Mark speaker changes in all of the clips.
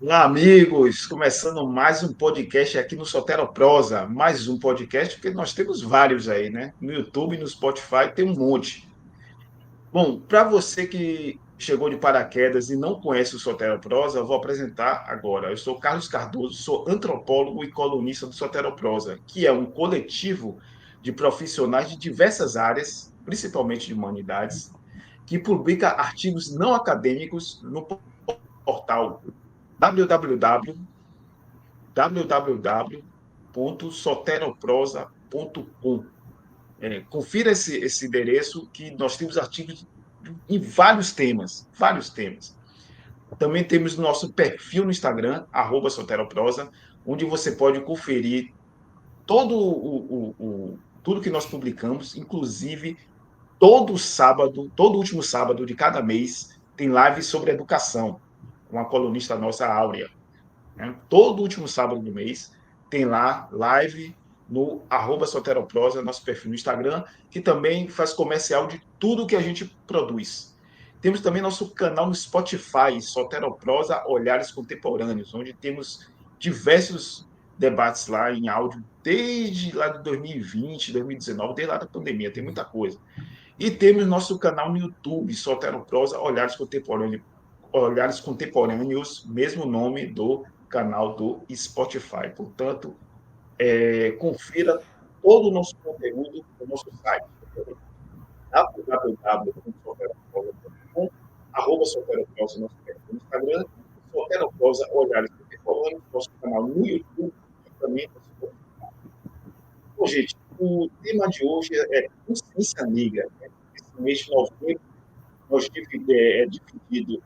Speaker 1: Olá, amigos! Começando mais um podcast aqui no Soteroprosa. Mais um podcast, porque nós temos vários aí, né? No YouTube, no Spotify, tem um monte. Bom, para você que chegou de paraquedas e não conhece o Soteroprosa, eu vou apresentar agora. Eu sou Carlos Cardoso, sou antropólogo e colunista do Soteroprosa, que é um coletivo de profissionais de diversas áreas, principalmente de humanidades, que publica artigos não acadêmicos no portal www.soteroprosa.com. Confira esse endereço que nós temos artigos em vários temas, vários temas. Também temos nosso perfil no Instagram, @soteroprosa, onde você pode conferir tudo que nós publicamos, inclusive todo último sábado de cada mês, tem live sobre educação, com a colunista nossa, Áurea. Né? Todo último sábado do mês tem lá live no @soteroprosa, nosso perfil no Instagram, que também faz comercial de tudo que a gente produz. Temos também nosso canal no Spotify, Soteroprosa Olhares Contemporâneos, onde temos diversos debates lá em áudio, desde lá de 2020, 2019, desde lá da pandemia, tem muita coisa. E temos nosso canal no YouTube, Soteroprosa Olhares Contemporâneos, mesmo nome do canal do Spotify. Portanto, confira todo o nosso conteúdo no nosso site, www.soteroprosa.com, @soteroprosa, nosso perfil no Instagram, Soteroprosa Olhares Contemporâneos, nosso canal no YouTube e também no Spotify. Bom, gente, o tema de hoje é consciência negra. Né? Esse mês de novembro, é dividido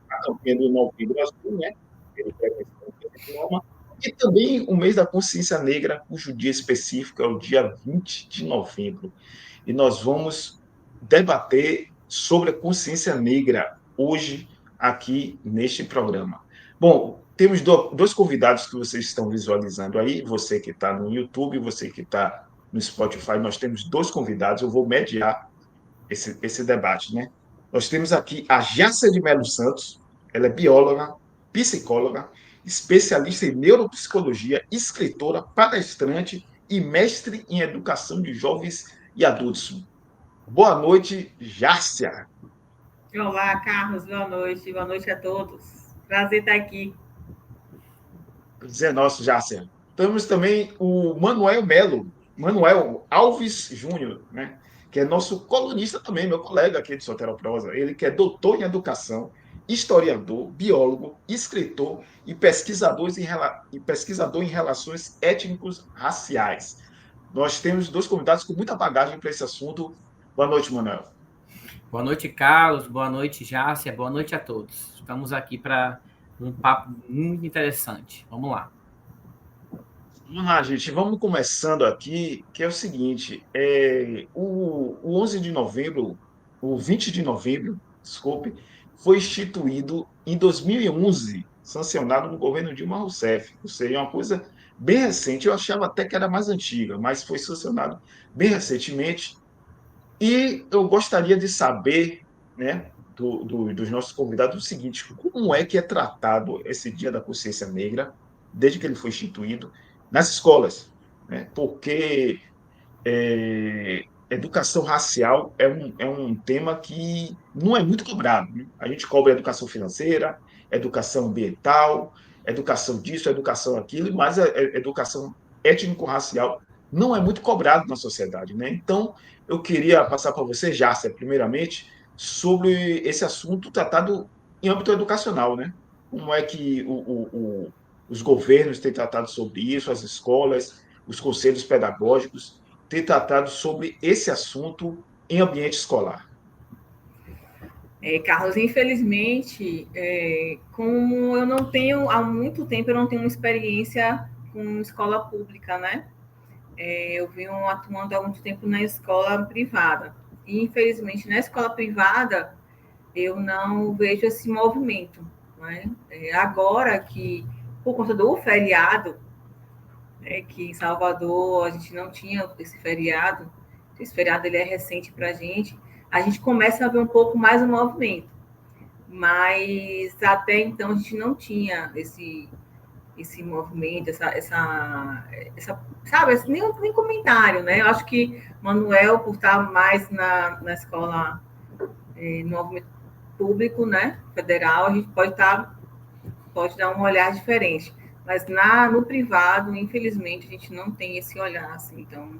Speaker 1: a campanha do Novembro Azul, né? Pelo Prevenção do Mama, e também o mês da consciência negra, cujo dia específico é o dia 20 de novembro. E nós vamos debater sobre a consciência negra hoje, aqui neste programa. Bom, temos dois convidados que vocês estão visualizando aí, você que está no YouTube, você que está no Spotify, nós temos dois convidados, eu vou mediar esse debate, né? Nós temos aqui a Jácia de Melo Santos, ela é bióloga, psicóloga, especialista em neuropsicologia, escritora, palestrante e mestre em educação de jovens e adultos. Boa noite, Jácia.
Speaker 2: Olá, Carlos, boa noite a todos. Prazer estar aqui.
Speaker 1: Prazer nosso, Jácia. Temos também o Manuel Melo, Manuel Alves Júnior, né? Que é nosso colunista também, meu colega aqui de Soteroprosa. Ele que é doutor em educação, historiador, biólogo, escritor e pesquisador em relações étnicos raciais. Nós temos dois convidados com muita bagagem para esse assunto. Boa noite, Manuel.
Speaker 3: Boa noite, Carlos. Boa noite, Jácia. Boa noite a todos. Estamos aqui para um papo muito interessante. Vamos lá.
Speaker 1: Vamos lá, gente. Vamos começando aqui, que é o seguinte: o 11 de novembro, o 20 de novembro, desculpe, foi instituído em 2011, sancionado no governo Dilma Rousseff. Ou seja, é uma coisa bem recente. Eu achava até que era mais antiga, mas foi sancionado bem recentemente. E eu gostaria de saber, né, dos nossos convidados, o seguinte: como é que é tratado esse Dia da Consciência Negra, desde que ele foi instituído, nas escolas? Né? Porque educação racial é um tema que não é muito cobrado. Né? A gente cobra educação financeira, educação ambiental, educação disso, educação aquilo, mas a educação étnico-racial não é muito cobrado na sociedade. Né? Então, eu queria passar para você, Jácia, primeiramente, sobre esse assunto tratado em âmbito educacional. Né? Como é que os governos têm tratado sobre isso, as escolas, os conselhos pedagógicos, ter tratado sobre esse assunto em ambiente escolar.
Speaker 2: Carlos, infelizmente, como eu não tenho, há muito tempo, eu não tenho uma experiência com escola pública, né? Eu venho atuando há muito tempo na escola privada. E, infelizmente, na escola privada, eu não vejo esse movimento. Né? Agora que, por conta do feriado, que em Salvador a gente não tinha esse feriado ele é recente para a gente começa a ver um pouco mais o movimento. mas até então a gente não tinha esse movimento, sabe, nem comentário, né? Eu acho que Manuel, por estar mais na escola, no movimento público, né, federal, a gente pode dar um olhar diferente. Mas no privado, infelizmente, a gente não tem esse olhar, assim, então...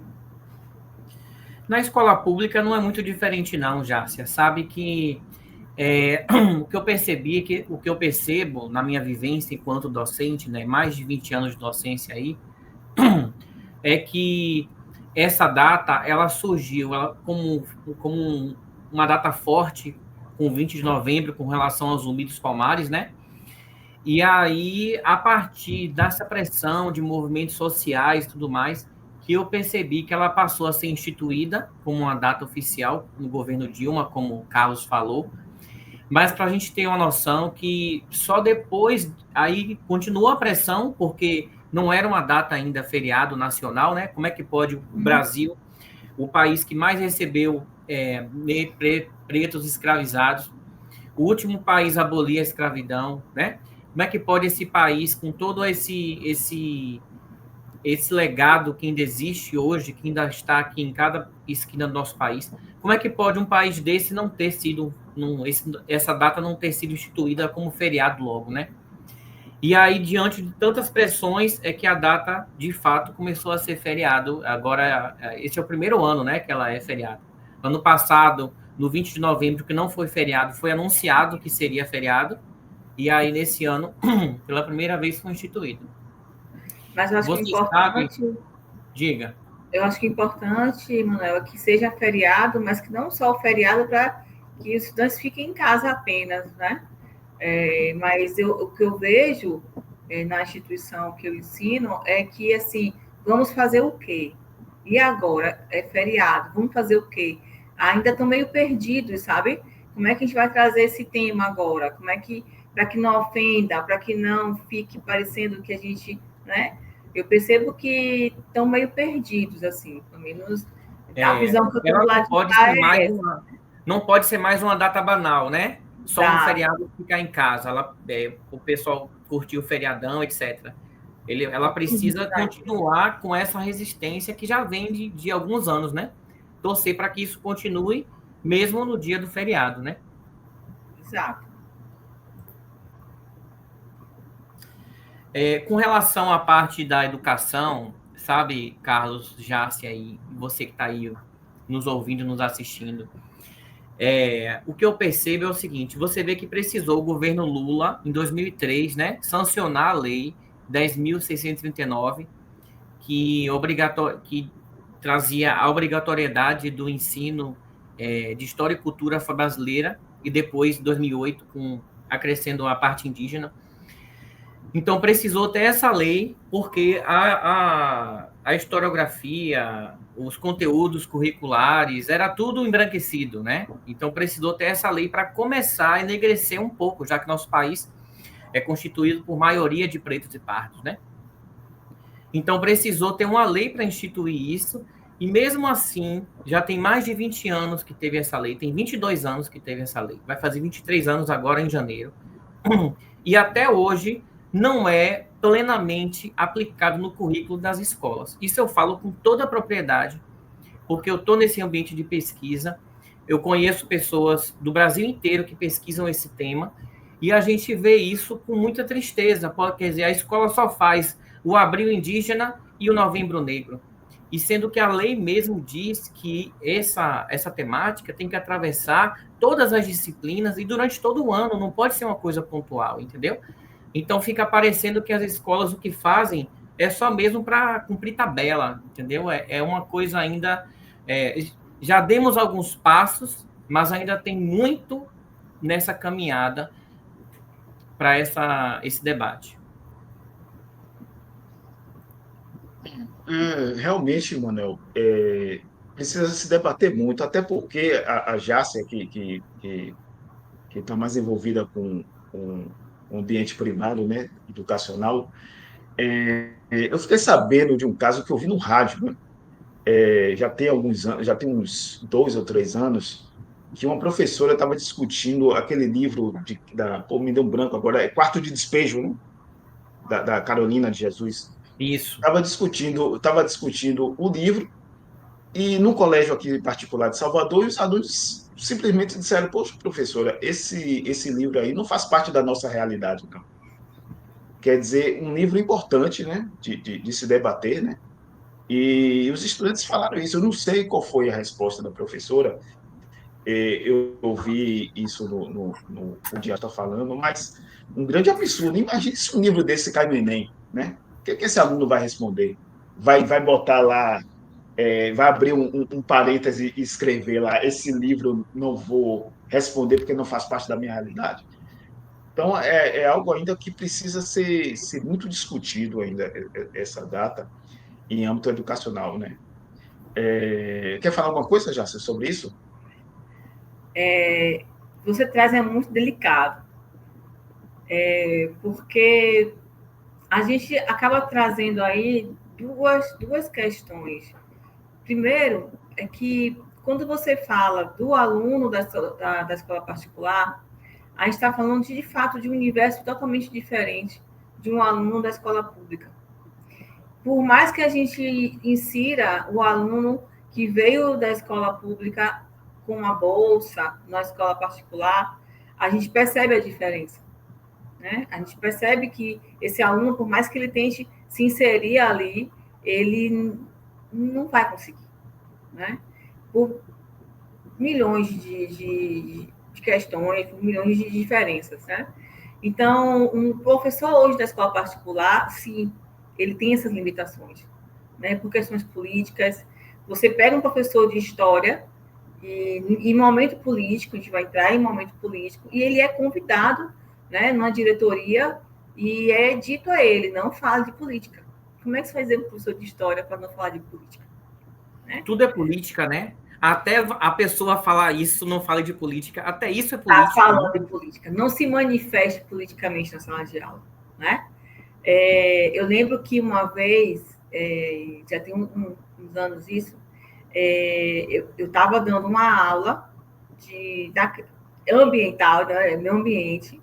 Speaker 3: Na escola pública não é muito diferente, não, Járcia. Sabe que o que eu percebi, o que eu percebo na minha vivência enquanto docente, né, mais de 20 anos de docência aí, é que essa data, ela surgiu como uma data forte, com 20 de novembro, com relação aos Zumbi dos Palmares, né? E aí, a partir dessa pressão de movimentos sociais e tudo mais, que eu percebi que ela passou a ser instituída como uma data oficial no governo Dilma, como o Carlos falou, mas para a gente ter uma noção que só depois, aí continua a pressão, porque não era uma data ainda feriado nacional, né? Como é que pode o Brasil, o país que mais recebeu pretos escravizados, o último país a abolir a escravidão, né? Como é que pode esse país, com todo esse legado que ainda existe hoje, que ainda está aqui em cada esquina do nosso país, como é que pode um país desse não ter sido, essa data não ter sido instituída como feriado logo, né? E aí, diante de tantas pressões, é que a data, de fato, começou a ser feriado. Agora, esse é o primeiro ano, né, que ela é feriado. Ano passado, no 20 de novembro, que não foi feriado, foi anunciado que seria feriado, e aí, nesse ano, pela primeira vez, foi instituído.
Speaker 2: Mas eu acho que é importante...
Speaker 3: Diga.
Speaker 2: Eu acho que é importante, Manuel, que seja feriado, mas que não só o feriado para que os estudantes fiquem em casa apenas, né? Mas o que eu vejo na instituição que eu ensino é que, assim, vamos fazer o quê? E agora? É feriado, vamos fazer o quê? Ainda estão meio perdidos, sabe? Como é que a gente vai trazer esse tema agora? Como é que, para que não ofenda, para que não fique parecendo que a gente, né? Eu percebo que estão meio perdidos, assim, pelo menos a visão que eu tenho do lado de cá é essa.
Speaker 3: Não pode ser mais uma data banal, né? Só um feriado ficar em casa, o pessoal curtir o feriadão, etc. Ela precisa continuar com essa resistência que já vem de alguns anos, né? Torcer para que isso continue, mesmo no dia do feriado, né?
Speaker 2: Exato.
Speaker 3: Com relação à parte da educação, sabe, Carlos, Járcia, e você que está aí nos ouvindo, nos assistindo, o que eu percebo é o seguinte: você vê que precisou o governo Lula, em 2003, né, sancionar a lei 10.639, que trazia a obrigatoriedade do ensino de História e Cultura brasileira, e depois, em 2008, acrescendo a parte indígena. Então, precisou ter essa lei, porque a historiografia, os conteúdos curriculares, era tudo embranquecido, né? Então, precisou ter essa lei para começar a enegrecer um pouco, já que nosso país é constituído por maioria de pretos e pardos, né? Então, precisou ter uma lei para instituir isso, e mesmo assim, já tem mais de 20 anos que teve essa lei, tem 22 anos que teve essa lei, vai fazer 23 anos agora em janeiro, e até hoje não é plenamente aplicado no currículo das escolas. Isso eu falo com toda a propriedade, porque eu estou nesse ambiente de pesquisa, eu conheço pessoas do Brasil inteiro que pesquisam esse tema, e a gente vê isso com muita tristeza. Quer dizer, a escola só faz o Abril Indígena e o Novembro Negro, e sendo que a lei mesmo diz que essa temática tem que atravessar todas as disciplinas e durante todo o ano, não pode ser uma coisa pontual, entendeu? Então, fica parecendo que as escolas o que fazem é só mesmo para cumprir tabela, entendeu? É uma coisa ainda... já demos alguns passos, mas ainda tem muito nessa caminhada para esse debate.
Speaker 1: Realmente, Manuel, precisa se debater muito, até porque a Járcia, que está mais envolvida com o ambiente primário, né, educacional, eu fiquei sabendo de um caso que eu vi no rádio, né? Já tem alguns anos, já tem uns 2 ou 3 anos, que uma professora estava discutindo aquele livro pô, me deu um branco agora, é Quarto de Despejo, né? Da Carolina de Jesus.
Speaker 3: Isso.
Speaker 1: Estava discutindo o livro, e no colégio aqui particular de Salvador, os alunos simplesmente disseram: poxa, professora, esse livro aí não faz parte da nossa realidade, não. Quer dizer, um livro importante, né, de se debater, né? E os estudantes falaram isso. Eu não sei qual foi a resposta da professora. Eu ouvi isso no o dia está falando, mas um grande absurdo. Imagine se um livro desse cai no Enem, né? O que esse aluno vai responder? Vai botar lá, vai abrir um parêntese e escrever lá: esse livro não vou responder porque não faz parte da minha realidade. Então, é algo ainda que precisa ser muito discutido ainda, essa data, em âmbito educacional, né? Quer falar alguma coisa, Jácia, sobre isso?
Speaker 2: Você traz é muito delicado, porque a gente acaba trazendo aí duas questões. Primeiro, é que quando você fala do aluno da escola particular, a gente está falando de fato de um universo totalmente diferente de um aluno da escola pública. Por mais que a gente insira o aluno que veio da escola pública com uma bolsa na escola particular, a gente percebe a diferença, né? A gente percebe que esse aluno, por mais que ele tente se inserir ali, ele não vai conseguir, né? Por milhões de questões, por milhões de diferenças, né? Então, um professor hoje da escola particular, sim, ele tem essas limitações, né? Por questões políticas. Você pega um professor de história e em momento político, a gente vai entrar em momento político, e ele é convidado, né, numa diretoria, e é dito a ele: não fale de política. Como é que você vai dizer para o professor de história para não falar de política?
Speaker 3: Né? Tudo é política, né? Até a pessoa falar isso, não fale de política, até isso é
Speaker 2: política. Está
Speaker 3: né?
Speaker 2: falando de política, não se manifeste politicamente na sala de aula, né? Eu lembro que uma vez, já tem uns anos isso, eu estava dando uma aula ambiental, né, meio ambiente,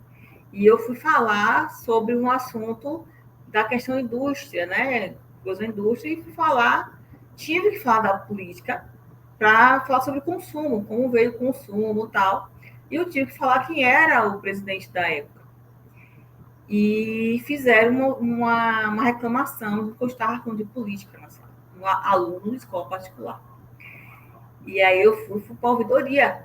Speaker 2: e eu fui falar sobre um assunto da questão indústria, né? Da indústria, e tive que falar da política para falar sobre o consumo, como veio o consumo e tal. E eu tive que falar quem era o presidente da época. E fizeram uma reclamação do que eu estava falando de política na sala, um aluno de escola particular. E aí eu fui para a ouvidoria,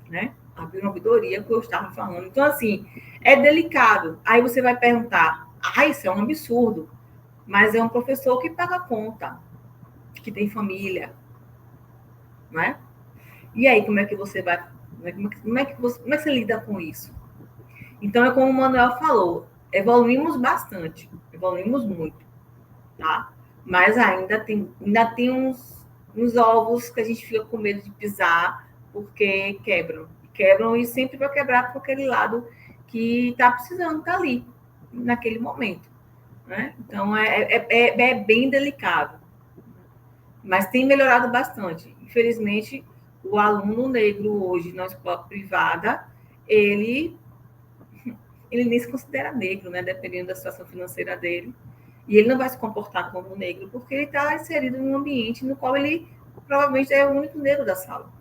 Speaker 2: né? Abri uma ouvidoria que eu estava falando. Então, assim, é delicado. Aí você vai perguntar: isso é um absurdo. Mas é um professor que paga a conta, que tem família, né? E aí, como é que você vai... Como é que você lida com isso? Então, é como o Manuel falou, evoluímos bastante, evoluímos muito, tá? Mas ainda tem uns ovos que a gente fica com medo de pisar, porque quebram e sempre vai quebrar por aquele lado que está precisando estar ali, naquele momento, né? Então, é bem delicado, mas tem melhorado bastante. Infelizmente, o aluno negro hoje na escola privada, ele nem se considera negro, né? Dependendo da situação financeira dele. E ele não vai se comportar como negro, porque ele está inserido em um ambiente no qual ele provavelmente é o único negro da sala.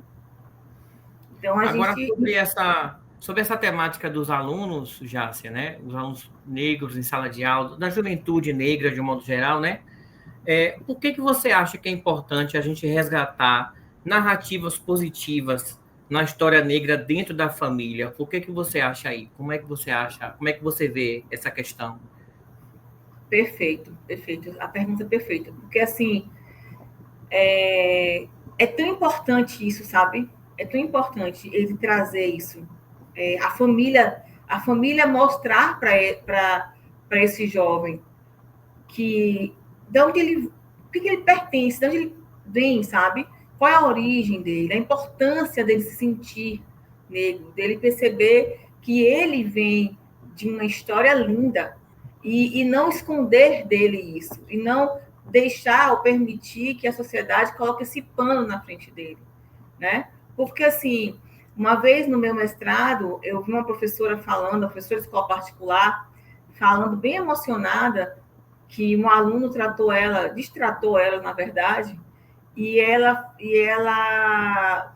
Speaker 3: Então, agora, sobre essa temática dos alunos, Jácia, né? Os alunos negros em sala de aula, da juventude negra de um modo geral, né? Por que você acha que é importante a gente resgatar narrativas positivas na história negra dentro da família? Por que você acha aí? Como é que você acha? Como é que você vê essa questão?
Speaker 2: Perfeito. A pergunta é perfeita. Porque, assim, é tão importante isso, sabe? É tão importante ele trazer isso. A família mostrar para esse jovem que de onde o que ele pertence, de onde ele vem, sabe? Qual é a origem dele, a importância dele se sentir negro, dele perceber que ele vem de uma história linda e não esconder dele isso, e não deixar ou permitir que a sociedade coloque esse pano na frente dele, né? Porque, assim, Uma vez no meu mestrado, eu vi uma professora falando, a professora de escola particular, falando bem emocionada, que um aluno destratou ela, na verdade, e ela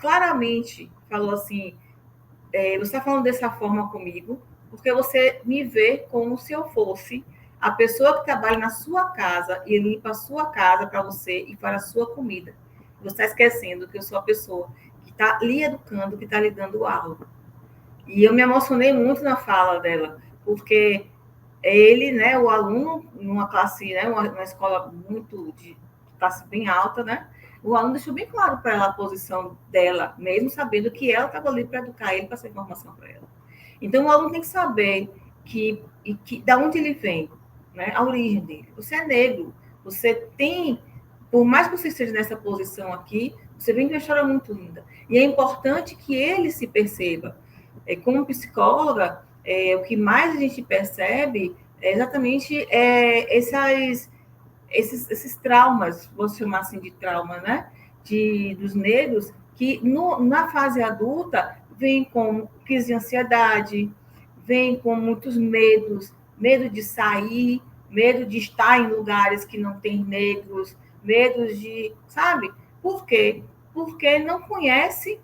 Speaker 2: claramente falou assim, você está falando dessa forma comigo, porque você me vê como se eu fosse a pessoa que trabalha na sua casa e limpa a sua casa para você e para a sua comida. Você está esquecendo que eu sou a pessoa que está lhe educando, que está lhe dando aula. E eu me emocionei muito na fala dela, porque ele, né, o aluno, numa classe, né, uma escola muito de classe bem alta, né, o aluno deixou bem claro para ela a posição dela, mesmo sabendo que ela estava ali para educar ele, para essa informação para ela. Então, o aluno tem que saber da onde ele vem, né, a origem dele. Você é negro, você tem, por mais que você esteja nessa posição aqui, você vem de uma história muito linda. E é importante que ele se perceba. Como psicóloga, o que mais a gente percebe é exatamente esses traumas, vou chamar assim de trauma, né? Dos negros, que na fase adulta vem com crise de ansiedade, vem com muitos medos, medo de sair, medo de estar em lugares que não tem negros, medo de, sabe? Por quê? Porque não conhece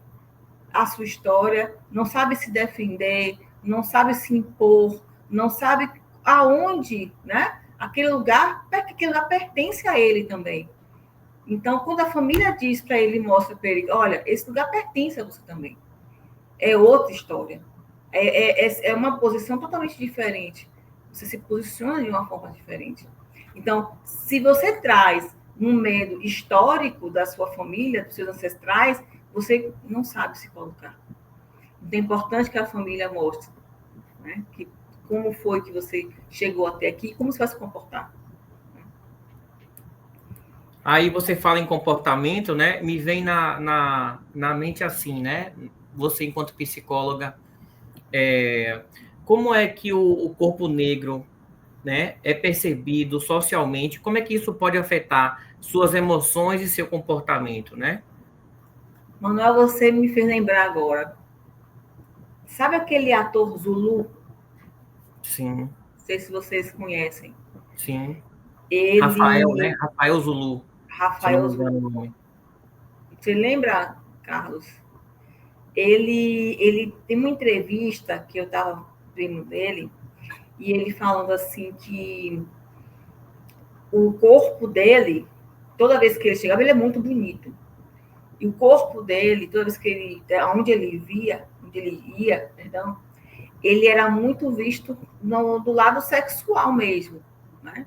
Speaker 2: a sua história, não sabe se defender, não sabe se impor, não sabe aonde, né? Aquele lugar pertence a ele também. Então, quando a família diz para ele, mostra para ele, olha, esse lugar pertence a você também. É outra história. É uma posição totalmente diferente. Você se posiciona de uma forma diferente. Então, se você traz um medo histórico da sua família, dos seus ancestrais, você não sabe se colocar. Então, é importante que a família mostre, né, como foi que você chegou até aqui e como você vai se comportar.
Speaker 3: Aí você fala em comportamento, né? Me vem na mente assim, né? Você, enquanto psicóloga, como é que o corpo negro, né, é percebido socialmente? Como é que isso pode afetar suas emoções e seu comportamento, né?
Speaker 2: Manuel, você me fez lembrar agora. Sabe aquele ator Zulu?
Speaker 3: Sim.
Speaker 2: Não sei se vocês conhecem.
Speaker 3: Sim. Rafael, né?
Speaker 2: Ele...
Speaker 3: Rafael Zulu, se eu não
Speaker 2: Rafael
Speaker 3: me engano o
Speaker 2: Zulu.
Speaker 3: nome.
Speaker 2: Você lembra, Carlos? Ele tem uma entrevista que eu estava vendo dele, e ele falando assim que o corpo dele, toda vez que ele chegava, ele é muito bonito. E o corpo dele, toda vez que onde ele ia, perdão, ele era muito visto do lado sexual mesmo, né?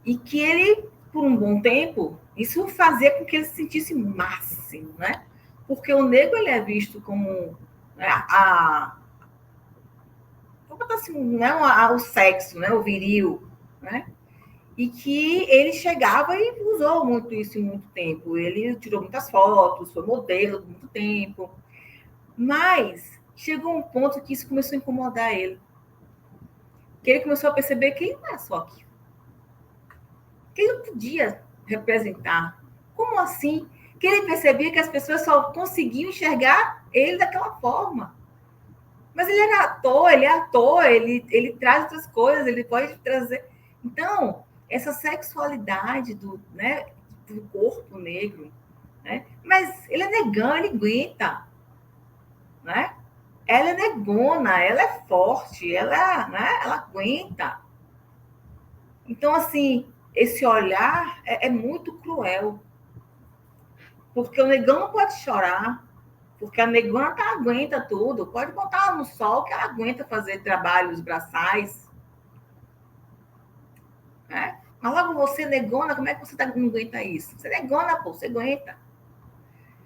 Speaker 2: E que ele, por um bom tempo, isso fazia com que ele se sentisse máximo, né? Porque o negro ele é visto como, né, assim, né, o sexo, né, o viril, né? E que ele chegava e usou muito isso em muito tempo. Ele tirou muitas fotos, foi modelo por muito tempo. Mas chegou um ponto que isso começou a incomodar ele. Que ele começou a perceber que ele não era só aquilo. Que ele não podia representar. Como assim? Que ele percebia que as pessoas só conseguiam enxergar ele daquela forma. Mas ele era ator, ele traz outras coisas, ele pode trazer. Então, essa sexualidade né, do corpo negro, né? Mas ele é negão, ele aguenta, né? Ela é negona, ela é forte, ela aguenta. Então, assim, esse olhar é muito cruel. Porque o negão não pode chorar, porque a negona aguenta tudo. Pode botar ela no sol que ela aguenta fazer trabalhos braçais. Né? Mas logo você, negona, como é que você não aguenta isso? Você é negona, pô, você aguenta.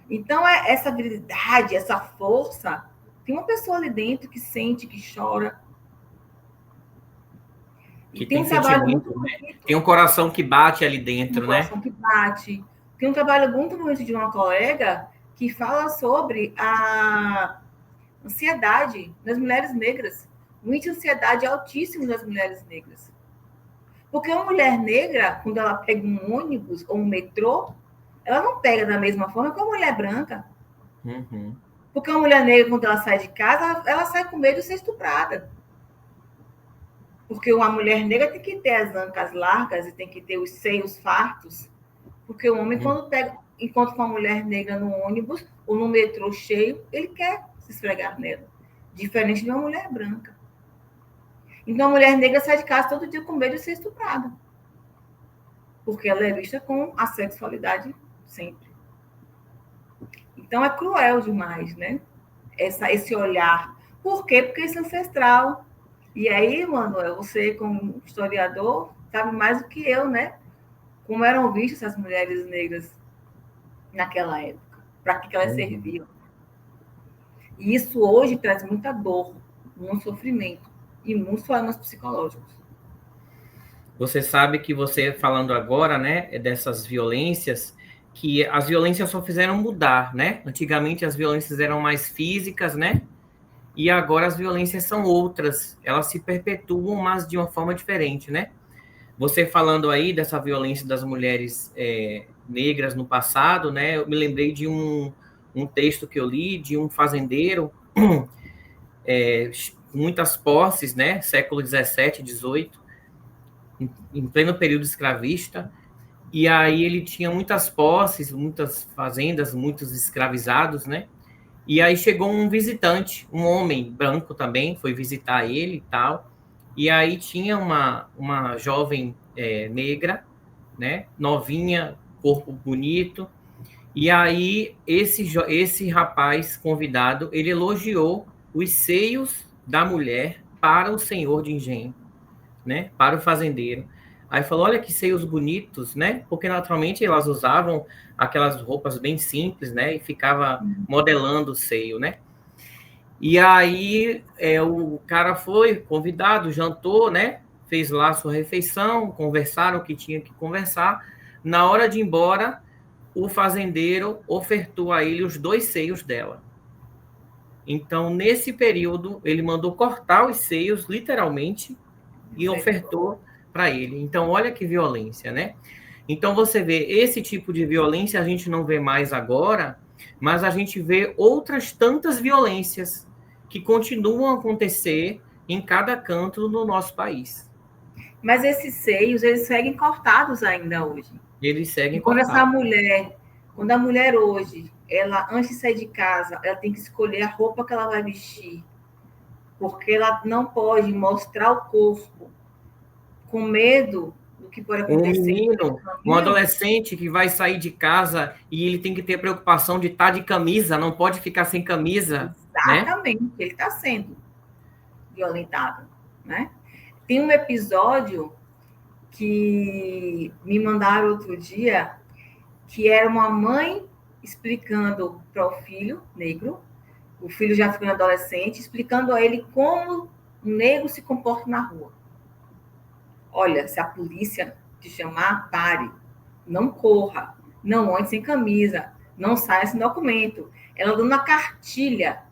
Speaker 2: Então, essa habilidade, essa força, tem uma pessoa ali dentro que sente, que chora.
Speaker 3: Que
Speaker 2: tem
Speaker 3: tem
Speaker 2: um trabalho muito
Speaker 3: sentimento, né?
Speaker 2: bonito.
Speaker 3: Tem um coração que bate ali dentro,
Speaker 2: Um
Speaker 3: né?
Speaker 2: coração que bate. Tem um trabalho muito bonito de uma colega que fala sobre a ansiedade das mulheres negras. O índice de ansiedade é altíssimo das mulheres negras. Porque uma mulher negra, quando ela pega um ônibus ou um metrô, ela não pega da mesma forma que uma mulher branca.
Speaker 3: Uhum.
Speaker 2: Porque uma mulher negra, quando ela sai de casa, ela sai com medo de ser estuprada. Porque uma mulher negra tem que ter as ancas largas e tem que ter os seios fartos. Porque o homem, quando encontra com uma mulher negra no ônibus ou no metrô cheio, ele quer se esfregar nela. Diferente de uma mulher branca. Então, a mulher negra sai de casa todo dia com medo de ser estuprada. Porque ela é vista com a sexualidade sempre. Então, é cruel demais, né? Esse olhar. Por quê? Porque isso é ancestral. E aí, Manuel, você, como historiador, sabe mais do que eu, né? Como eram vistas essas mulheres negras naquela época. Para que elas serviam. E isso hoje traz muita dor, muito sofrimento e muitos problemas psicológicos.
Speaker 3: Você sabe que você falando agora, né, dessas violências, que as violências só fizeram mudar, né? Antigamente as violências eram mais físicas, né? E agora as violências são outras. Elas se perpetuam, mas de uma forma diferente, né? Você falando aí dessa violência das mulheres negras no passado, né? Eu me lembrei de um texto que eu li de um fazendeiro, muitas posses, né? Século 17, 18, em pleno período escravista. E aí ele tinha muitas posses, muitas fazendas, muitos escravizados, né? E aí chegou um visitante, um homem branco também, foi visitar ele e tal. E aí tinha uma jovem negra, né? Novinha, corpo bonito. E aí esse rapaz convidado, ele elogiou os seios da mulher para o senhor de engenho, né? Para o fazendeiro. Aí falou, olha que seios bonitos, né? Porque naturalmente elas usavam aquelas roupas bem simples, né? E ficava modelando o seio, né? E aí o cara foi convidado, jantou, né? Fez lá sua refeição, conversaram o que tinha que conversar. Na hora de ir embora, o fazendeiro ofertou a ele os 2 seios dela. Então, nesse período, ele mandou cortar os seios, literalmente, e ofertou para ele. Então, olha que violência, né? Então, você vê, esse tipo de violência a gente não vê mais agora, mas a gente vê outras tantas violências que continuam a acontecer em cada canto do nosso país.
Speaker 2: Mas esses seios, eles seguem cortados ainda hoje.
Speaker 3: Eles seguem
Speaker 2: cortados. Quando a mulher hoje, ela, antes de sair de casa, ela tem que escolher a roupa que ela vai vestir, porque ela não pode mostrar o corpo com medo do que pode acontecer.
Speaker 3: Um menino, um adolescente que vai sair de casa e ele tem que ter preocupação de estar de camisa, não pode ficar sem camisa.
Speaker 2: Exatamente, né? Ele está sendo violentado, né? Tem um episódio que me mandaram outro dia, que era uma mãe explicando para o filho negro, o filho já ficando adolescente, explicando a ele como o negro se comporta na rua. Olha, se a polícia te chamar, pare. Não corra. Não ande sem camisa. Não saia sem documento. Ela dando uma cartilha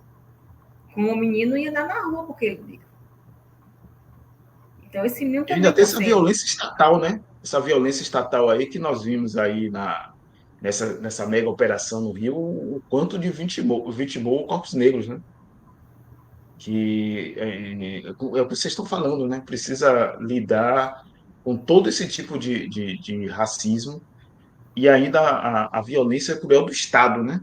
Speaker 2: com o menino ia andar na rua porque ele liga. Então, esse menino também
Speaker 1: ainda tem essa violência estatal, né? Essa violência estatal aí que nós vimos aí nessa mega operação no Rio, o quanto de vitimou corpos negros, né? Que é o que vocês estão falando, né? Precisa lidar com todo esse tipo de racismo e ainda a violência cruel do Estado, né?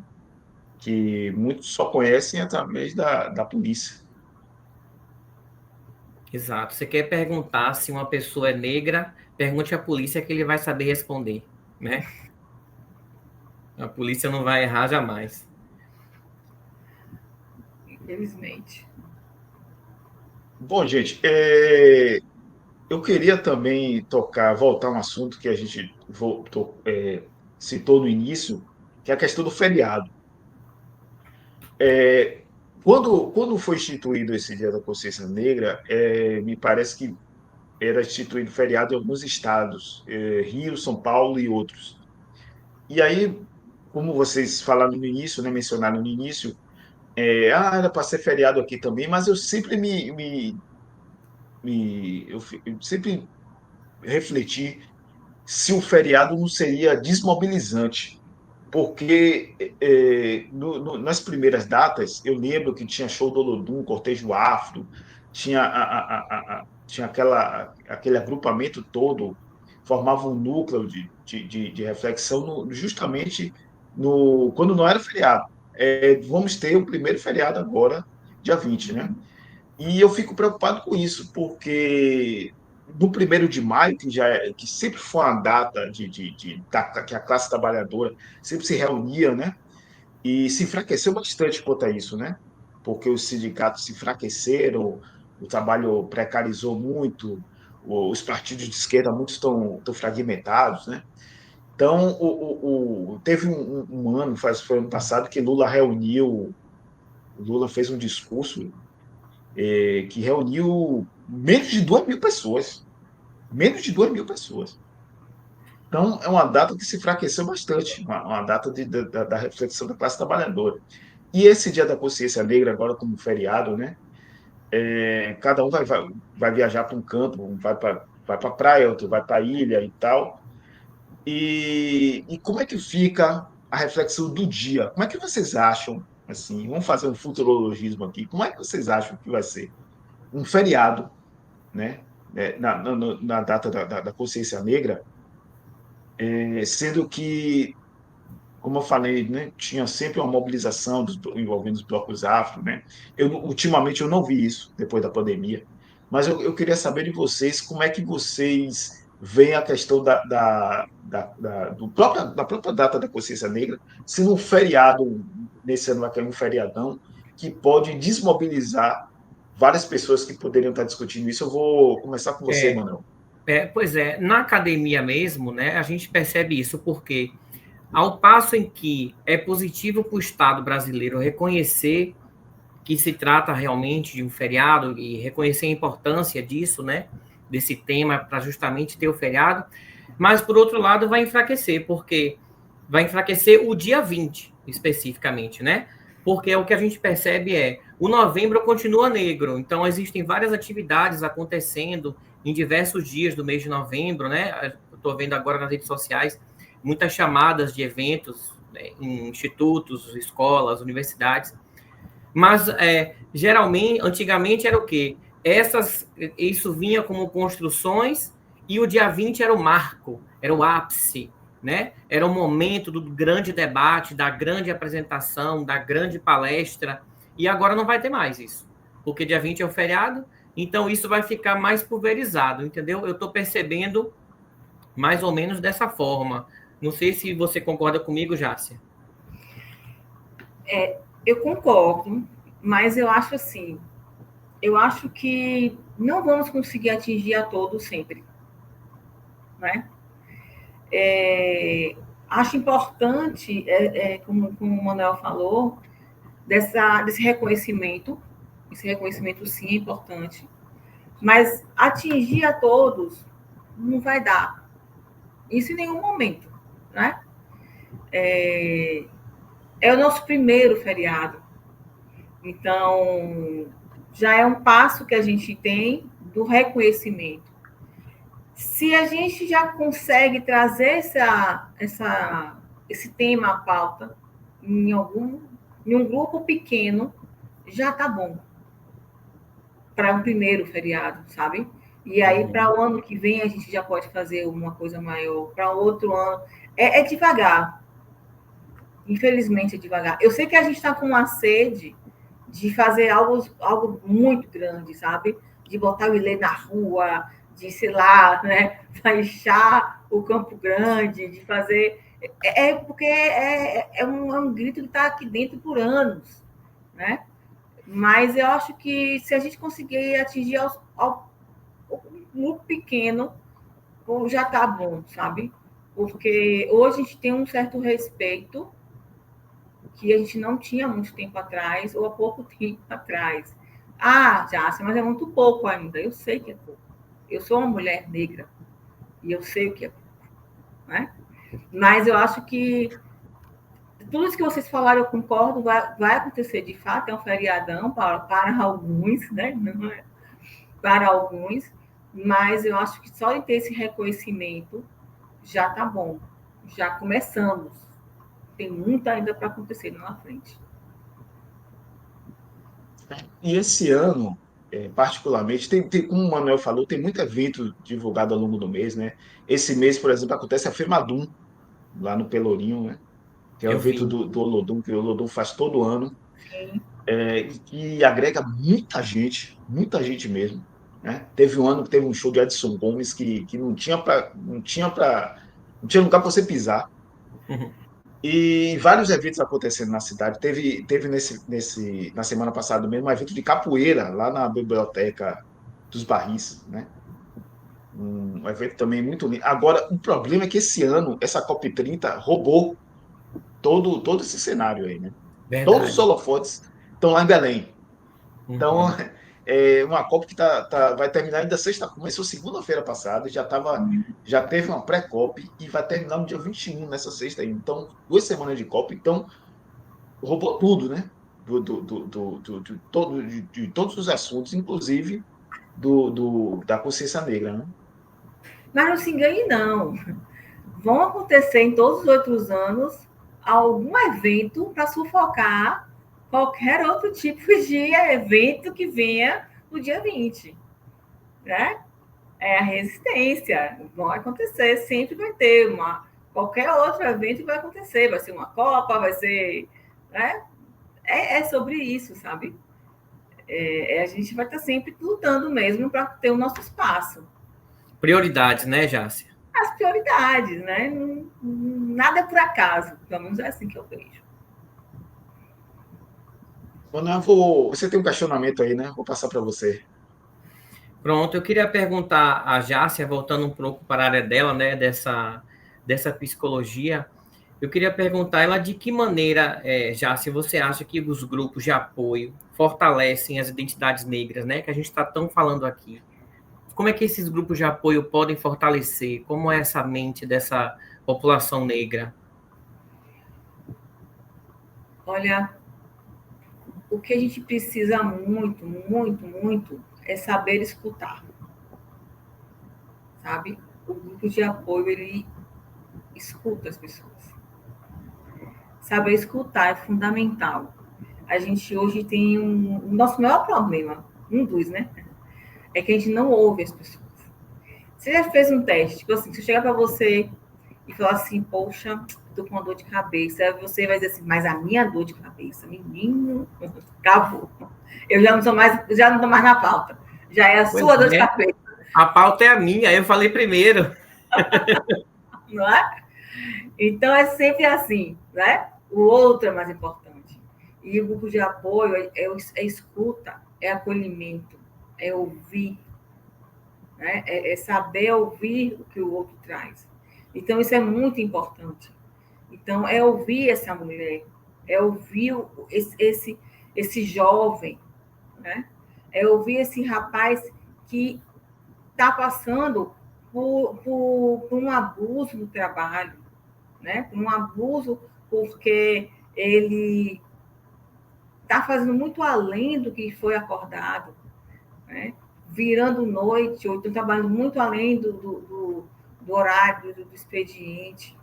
Speaker 1: Que muitos só conhecem através da polícia.
Speaker 3: Exato. Você quer perguntar se uma pessoa é negra, pergunte à polícia que ele vai saber responder, né? A polícia não vai errar jamais.
Speaker 2: Infelizmente.
Speaker 1: Bom, gente, eu queria também voltar a um assunto que a gente citou no início, que é a questão do feriado. Quando foi instituído esse Dia da Consciência Negra, me parece que era instituído feriado em alguns estados, Rio, São Paulo e outros. E aí, como vocês falaram no início, né, mencionaram no início, era para ser feriado aqui também, mas eu sempre eu sempre refleti se o feriado não seria desmobilizante, porque nas primeiras datas, eu lembro que tinha show do Olodum, Cortejo Afro, tinha, tinha aquele agrupamento todo, formava um núcleo de reflexão justamente quando não era feriado. Vamos ter o primeiro feriado agora, dia 20, né? E eu fico preocupado com isso, porque no 1º de maio, que sempre foi uma data que a classe trabalhadora sempre se reunia, né? E se enfraqueceu bastante quanto a isso, né? Porque os sindicatos se enfraqueceram, o trabalho precarizou muito, os partidos de esquerda muitos estão fragmentados, né? Então, teve um ano, foi ano passado, que Lula fez um discurso que reuniu menos de 2.000 pessoas. Menos de 2.000 pessoas. Então, é uma data que se enfraqueceu bastante, uma data da reflexão da classe trabalhadora. E esse Dia da Consciência Negra, agora como feriado, né? Cada um vai viajar para um canto, um vai para a praia, outro vai para a ilha e tal. E como é que fica a reflexão do dia? Como é que vocês acham, assim, vamos fazer um futurologismo aqui, como é que vocês acham que vai ser um feriado, né? Na data da consciência negra, sendo que, como eu falei, né, tinha sempre uma mobilização envolvendo os blocos afro, né? Ultimamente eu não vi isso depois da pandemia, mas eu queria saber de vocês como é que vocês veem a questão da própria data da consciência negra sendo um feriado, nesse ano vai cair um feriadão, que pode desmobilizar várias pessoas que poderiam estar discutindo isso. Eu vou começar com você,
Speaker 3: É,
Speaker 1: Manuel.
Speaker 3: pois é, na academia mesmo, né, a gente percebe isso, porque ao passo em que é positivo para o Estado brasileiro reconhecer que se trata realmente de um feriado e reconhecer a importância disso, né, desse tema para justamente ter o feriado, mas por outro lado vai enfraquecer, porque vai enfraquecer o dia 20, especificamente, né? Porque o que a gente percebe o novembro continua negro, então existem várias atividades acontecendo em diversos dias do mês de novembro, né? Estou vendo agora nas redes sociais muitas chamadas de eventos, né, em institutos, escolas, universidades, mas geralmente, antigamente era o quê? Isso vinha como construções e o dia 20 era o marco, era o ápice, né? Era o momento do grande debate, da grande apresentação, da grande palestra, e agora não vai ter mais isso, porque dia 20 é um feriado, então isso vai ficar mais pulverizado, entendeu? Eu estou percebendo mais ou menos dessa forma. Não sei se você concorda comigo, Jássia.
Speaker 2: Eu concordo, mas eu acho assim, eu acho que não vamos conseguir atingir a todos sempre, né? Acho importante, como o Manuel falou, desse reconhecimento. Esse reconhecimento, sim, é importante. Mas atingir a todos não vai dar. Isso em nenhum momento, né? É o nosso primeiro feriado. Então, já é um passo que a gente tem do reconhecimento. Se a gente já consegue trazer esse tema à pauta em um grupo pequeno, já está bom para um primeiro feriado, sabe? E aí, para o ano que vem, a gente já pode fazer uma coisa maior. Para outro ano. É devagar. Infelizmente, é devagar. Eu sei que a gente está com uma sede de fazer algo muito grande, sabe? De botar o Ilê na rua, de, sei lá, né? Fechar o Campo Grande, de fazer... Porque é um grito que está aqui dentro por anos, né? Mas eu acho que se a gente conseguir atingir um grupo pequeno, já está bom, sabe? Porque hoje a gente tem um certo respeito que a gente não tinha muito tempo atrás, ou há pouco tempo atrás. Ah, Jássia, mas é muito pouco ainda. Eu sei que é pouco. Eu sou uma mulher negra e eu sei o que é pouco, né? Mas eu acho que tudo isso que vocês falaram, eu concordo, vai acontecer de fato, é um feriadão para alguns, né? Não é para alguns, mas eu acho que só em ter esse reconhecimento já está bom. Já começamos. tem muito ainda para acontecer lá na frente.
Speaker 1: E esse ano, particularmente, como o Manuel falou, tem muito evento divulgado ao longo do mês, né? Esse mês, por exemplo, acontece a FEMADUM, lá no Pelourinho, né? Que é o
Speaker 3: Eu
Speaker 1: evento
Speaker 3: vi.
Speaker 1: do Olodum, que o Olodum faz todo ano,
Speaker 2: Sim.
Speaker 1: e que agrega muita gente mesmo, né? Teve um ano que teve um show de Edson Gomes que não tinha lugar para você pisar. E vários eventos acontecendo na cidade. Teve na semana passada mesmo um evento de capoeira lá na Biblioteca dos Barris, né? Um evento também muito lindo. Agora, o problema é que esse ano, essa COP30 roubou todo esse cenário aí, né? Todos os
Speaker 3: Verdade.
Speaker 1: holofotes estão lá em Belém. Então,
Speaker 3: Uhum.
Speaker 1: é uma COP que vai terminar ainda sexta, começou segunda-feira passada, já teve uma pré-COP e vai terminar no dia 21, nessa sexta aí. Então, 2 semanas de COP, então roubou tudo, né? De todos os assuntos, inclusive da consciência negra, né?
Speaker 2: Mas não se engane, não. Vão acontecer em todos os outros anos algum evento para sufocar qualquer outro tipo de evento que venha no dia 20, né? É a resistência. Vai acontecer, sempre vai ter qualquer outro evento vai acontecer, vai ser uma Copa, vai ser, né? É sobre isso, sabe? A gente vai estar sempre lutando mesmo para ter o nosso espaço.
Speaker 3: Prioridades, né, Jássia?
Speaker 2: As prioridades, né? Nada é por acaso, pelo menos é assim que eu vejo.
Speaker 1: Manoel, você tem um questionamento aí, né? Vou passar para você.
Speaker 3: Pronto, eu queria perguntar a Jássia, voltando um pouco para a área dela, né, dessa psicologia, eu queria perguntar ela de que maneira, Jássia, você acha que os grupos de apoio fortalecem as identidades negras, né, que a gente está tão falando aqui. Como é que esses grupos de apoio podem fortalecer? Como é essa mente dessa população negra?
Speaker 2: Olha, o que a gente precisa muito, muito, muito é saber escutar, sabe? O grupo de apoio, ele escuta as pessoas. Saber escutar é fundamental. A gente hoje tem o nosso maior problema, um dos, né? É que a gente não ouve as pessoas. Você já fez um teste, tipo assim, se eu chegar para você e falar assim, poxa, tô com uma dor de cabeça, aí você vai dizer assim, mas a minha dor de cabeça, menino, acabou. Eu já não tô mais na pauta. Já é a
Speaker 3: Pois
Speaker 2: sua dor de
Speaker 3: é,
Speaker 2: cabeça,
Speaker 3: a pauta é a minha, eu falei primeiro.
Speaker 2: não é? Então é sempre assim, né? O outro é mais importante. E o grupo de apoio é escuta, é acolhimento, é ouvir, né? É saber ouvir o que o outro traz. Então isso é muito importante. Então é ouvir essa mulher, é ouvir esse jovem, né? É ouvir esse rapaz que está passando por um abuso no trabalho, né? Um abuso porque ele está fazendo muito além do que foi acordado, né? Virando noite, ou então trabalhando muito além do horário, do expediente,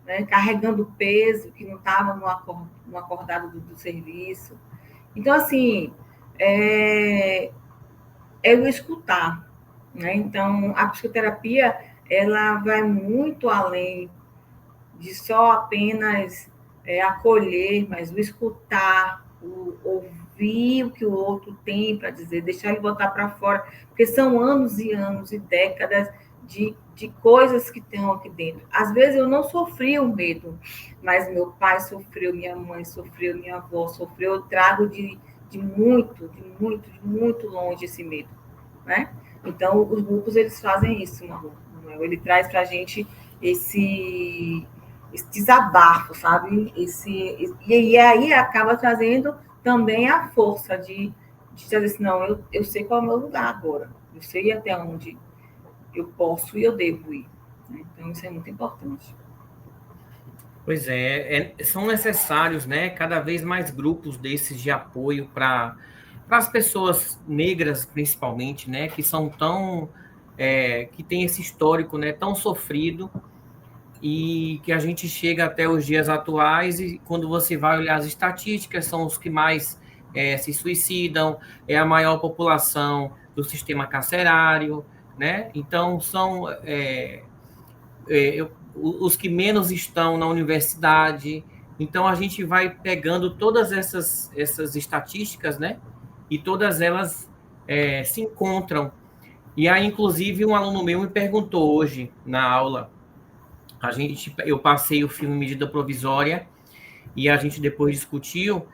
Speaker 2: né? Carregando peso que não estava no acordado do serviço. Então, assim, é o escutar, né? Então, a psicoterapia, ela vai muito além de só apenas acolher, mas o escutar, o ouvir o que o outro tem para dizer, deixar ele botar para fora, porque são anos e anos e décadas de coisas que estão aqui dentro. Às vezes eu não sofri o medo, mas meu pai sofreu, minha mãe sofreu, minha avó sofreu, eu trago de muito longe esse medo, né? Então, os grupos, eles fazem isso, Manuel. Ele traz para a gente esse desabafo, sabe? E aí acaba trazendo também a força de dizer assim, não, eu sei qual é o meu lugar agora, eu sei até onde eu posso e eu devo ir. Né? Então, isso é muito importante.
Speaker 3: Pois são necessários, né, cada vez mais grupos desses de apoio para as pessoas negras, principalmente, né, que são tão, que tem esse histórico, né, tão sofrido, e que a gente chega até os dias atuais e quando você vai olhar as estatísticas, são os que mais se suicidam, é a maior população do sistema carcerário, né? Então, são os que menos estão na universidade. Então, a gente vai pegando todas essas estatísticas, né? E todas elas se encontram. E aí, inclusive, um aluno meu me perguntou hoje na aula, eu passei o filme Medida Provisória e a gente depois discutiu,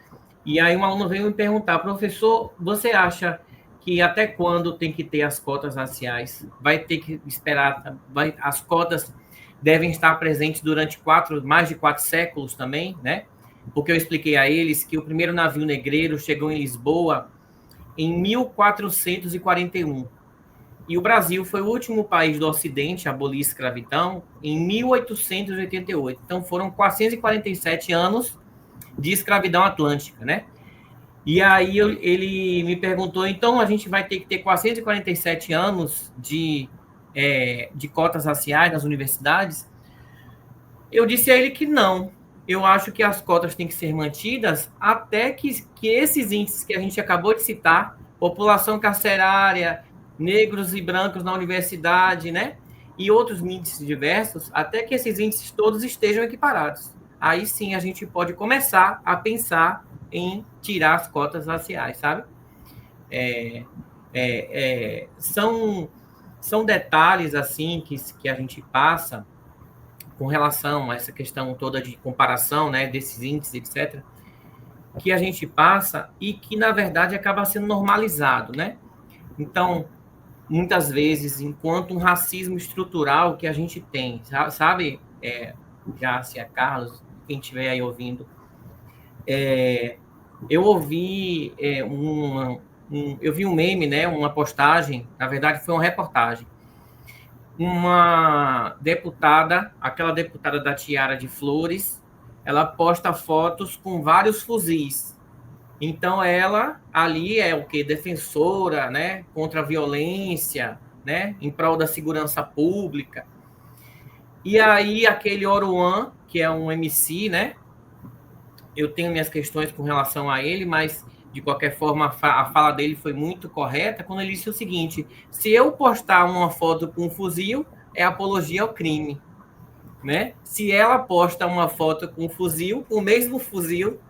Speaker 3: e aí um aluno veio me perguntar, professor, você acha que até quando tem que ter as cotas raciais? Vai ter que esperar, as cotas devem estar presentes durante mais de 4 séculos também, né? Porque eu expliquei a eles que o primeiro navio negreiro chegou em Lisboa em 1441. E o Brasil foi o último país do Ocidente a abolir a escravidão em 1888. Então, foram 447 anos de escravidão atlântica, né? E aí ele me perguntou, então a gente vai ter que ter 447 anos de cotas raciais nas universidades? Eu disse a ele que não. Eu acho que as cotas têm que ser mantidas até que esses índices que a gente acabou de citar, população carcerária, negros e brancos na universidade, né? E outros índices diversos, até que esses índices todos estejam equiparados. Aí sim a gente pode começar a pensar em tirar as cotas raciais, sabe? São detalhes assim que a gente passa com relação a essa questão toda de comparação, né, desses índices, etc., que a gente passa e que, na verdade, acaba sendo normalizado, né? Então, muitas vezes, enquanto um racismo estrutural que a gente tem, sabe, Jássia, Carlos, quem estiver aí ouvindo, eu ouvi eu vi um meme, né, uma postagem, na verdade foi uma reportagem, uma deputada, aquela deputada da tiara de flores, ela posta fotos com vários fuzis. Então, ela ali é o quê? Defensora, né? Contra a violência, né? Em prol da segurança pública. E aí, aquele Oruan, que é um MC, né? Eu tenho minhas questões com relação a ele, mas, de qualquer forma, a fala dele foi muito correta quando ele disse o seguinte: se eu postar uma foto com um fuzil, é apologia ao crime, né? Se ela posta uma foto com um fuzil, o mesmo fuzil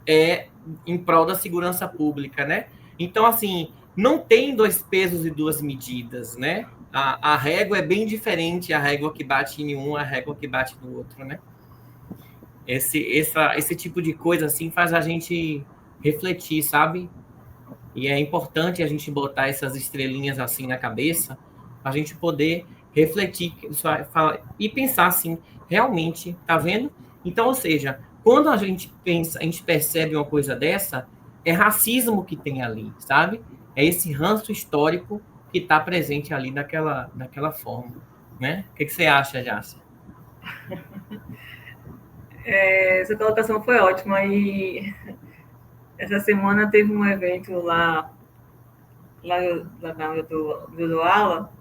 Speaker 3: é em prol da segurança pública, né? Então, assim, não tem 2 pesos e 2 medidas, né? A régua é bem diferente, a régua que bate em um, a régua que bate no outro, né? Esse tipo de coisa, assim, faz a gente refletir, sabe? E é importante a gente botar essas estrelinhas, assim, na cabeça, para a gente poder refletir e pensar, assim, realmente, tá vendo? Então, ou seja, quando a gente pensa, a gente percebe uma coisa dessa, é racismo que tem ali, sabe? É esse ranço histórico que está presente ali daquela forma, né? O que você acha, Jássia?
Speaker 2: Essa colocação foi ótima e essa semana teve um evento lá onde eu dou aula,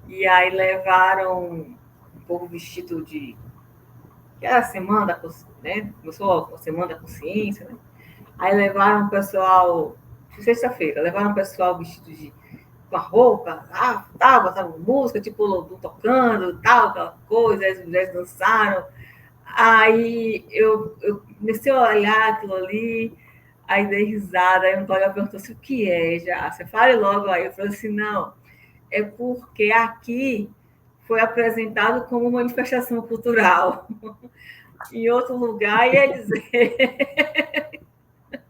Speaker 2: e aí levaram um povo vestido de... que era a semana da consciência, né? Começou a semana da consciência, né? Aí levaram o pessoal, sexta-feira, levaram o pessoal vestido de com a roupa, tal, botaram música, tipo Lodum tocando, tal, aquela coisa, as mulheres dançaram. Aí eu comecei a olhar aquilo ali, aí dei risada, aí um colega perguntou assim, o que é, já? Você fale logo aí. Eu falei assim, não, é porque aqui foi apresentado como manifestação cultural. Em outro lugar ia dizer,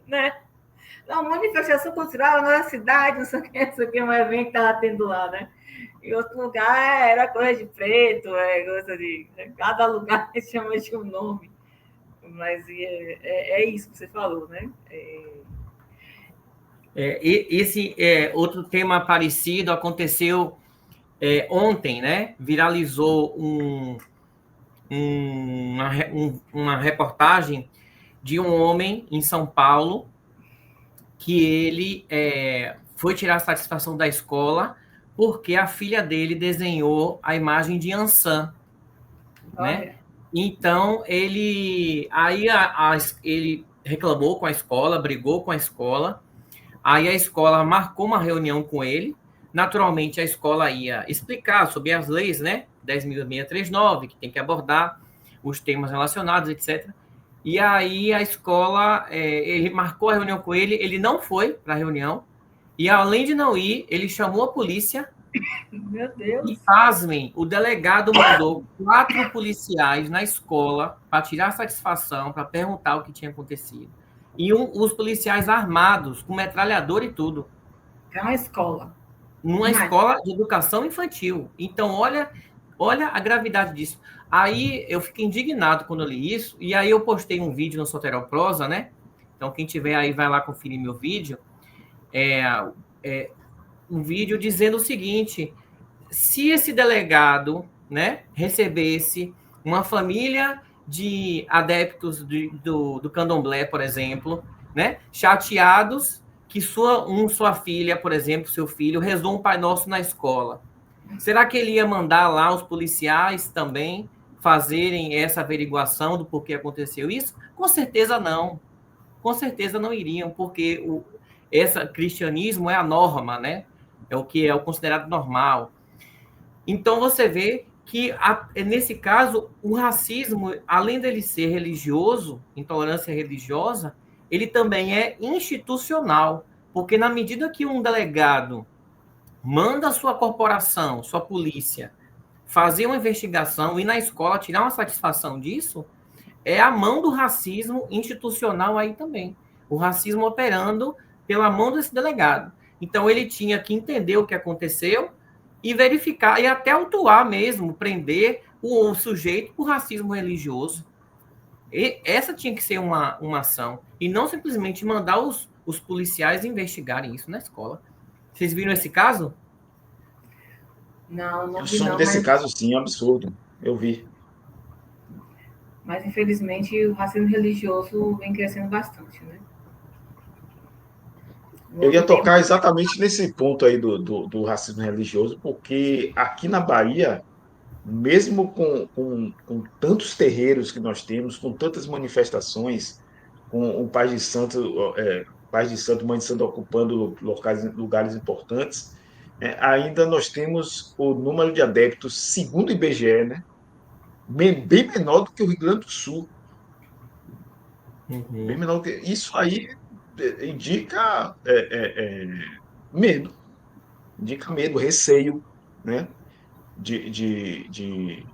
Speaker 2: né? Não, manifestação cultural na cidade, não sei o que, um evento que estava tendo lá, né? Em outro lugar era coisa de preto, coisa de... Cada lugar chama de um nome. Mas é isso que você falou, né?
Speaker 3: Esse outro tema parecido aconteceu ontem, né? Viralizou uma reportagem de um homem em São Paulo que ele foi tirar satisfação da escola porque a filha dele desenhou a imagem de Ansan. né? Então, ele reclamou com a escola, brigou com a escola, aí a escola marcou uma reunião com ele, naturalmente a escola ia explicar sobre as leis, né? 10.639, que tem que abordar os temas relacionados, etc. E aí a escola, ele marcou a reunião com ele não foi para a reunião, e além de não ir, ele chamou a polícia.
Speaker 2: Meu Deus.
Speaker 3: E, pasmem, o delegado mandou 4 policiais na escola para tirar satisfação, para perguntar o que tinha acontecido. E os policiais armados, com metralhador e tudo.
Speaker 2: É uma escola.
Speaker 3: Numa escola de educação infantil. Então, olha a gravidade disso. Aí, eu fiquei indignado quando eu li isso, e aí eu postei um vídeo no Soteroprosa, né? Então, quem tiver aí, vai lá conferir meu vídeo. Um vídeo dizendo o seguinte: se esse delegado, né, recebesse uma família de adeptos do candomblé, por exemplo, né, chateados que sua filha, por exemplo, seu filho, rezou um Pai Nosso na escola, será que ele ia mandar lá os policiais também fazerem essa averiguação do porquê aconteceu isso? Com certeza não. Com certeza não iriam, porque esse cristianismo é a norma, né? É o que é o considerado normal. Então, você vê que, nesse caso, o racismo, além dele ser religioso, intolerância religiosa, ele também é institucional, porque na medida que um delegado manda sua corporação, sua polícia, fazer uma investigação e na escola tirar uma satisfação disso, é a mão do racismo institucional aí também. O racismo operando pela mão desse delegado. Então, ele tinha que entender o que aconteceu e verificar, e até autuar mesmo, prender o sujeito por racismo religioso. E essa tinha que ser uma ação, e não simplesmente mandar os policiais investigarem isso na escola. Vocês viram esse caso?
Speaker 2: Não
Speaker 1: Eu
Speaker 2: vi
Speaker 1: soube
Speaker 2: não,
Speaker 1: desse caso, sim, é um absurdo. Eu vi.
Speaker 2: Mas, infelizmente, o racismo religioso vem crescendo bastante, né?
Speaker 1: Eu ia tocar exatamente nesse ponto aí do racismo religioso, porque aqui na Bahia, mesmo com tantos terreiros que nós temos, com tantas manifestações, com o Pai de Santo, Mãe de Santo ocupando lugares importantes, ainda nós temos o número de adeptos, segundo o IBGE, né, bem menor do que o Rio Grande do Sul. Bem menor que isso aí indica medo, indica medo, receio, né, de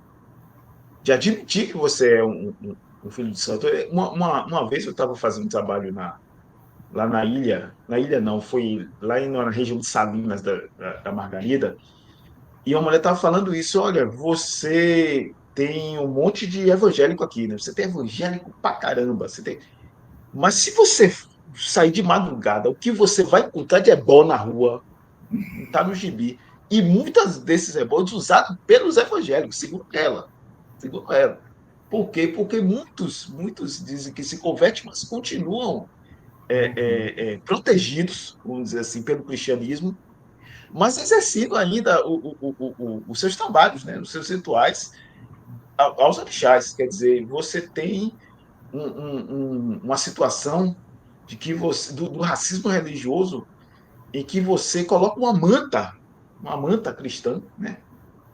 Speaker 1: admitir que você é um filho de santo. Uma vez eu estava fazendo trabalho lá na ilha não, foi lá na região de Salinas, da Margarida, e uma mulher estava falando isso: olha, você tem um monte de evangélico aqui, né? Você tem evangélico pra caramba, mas se você sair de madrugada, o que você vai encontrar de ebó na rua, está no gibi. E muitas desses ebós usados pelos evangélicos, segundo ela. Segundo ela. Por quê? Porque muitos dizem que se convertem, mas continuam protegidos, vamos dizer assim, pelo cristianismo, mas exercendo ainda os seus trabalhos, né, os seus rituais aos orixás. Quer dizer, você tem uma situação de que do racismo religioso, em que você coloca uma manta cristã, né,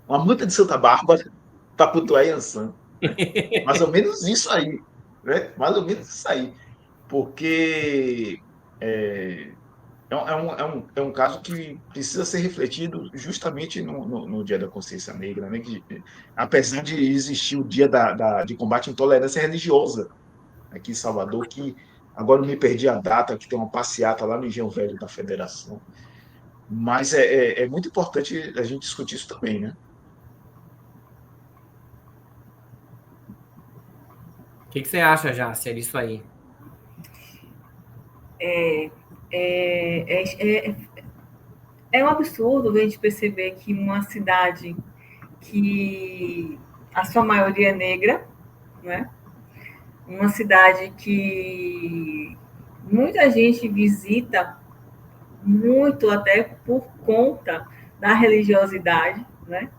Speaker 1: uma manta de Santa Bárbara, Taputuá e Ançã. Né? Mais ou menos isso aí. Né? Mais ou menos isso aí. Porque é um caso que precisa ser refletido justamente no Dia da Consciência Negra, né? Que, apesar de existir o Dia de Combate à Intolerância Religiosa aqui em Salvador, que agora eu me perdi a data, que tem uma passeata lá no Engenho Velho da Federação, mas é muito importante a gente discutir isso também, né?
Speaker 3: O que você acha, Jácia, disso aí?
Speaker 2: É um absurdo a gente perceber que uma cidade que a sua maioria é negra, né? Uma cidade que muita gente visita muito até por conta da religiosidade, né?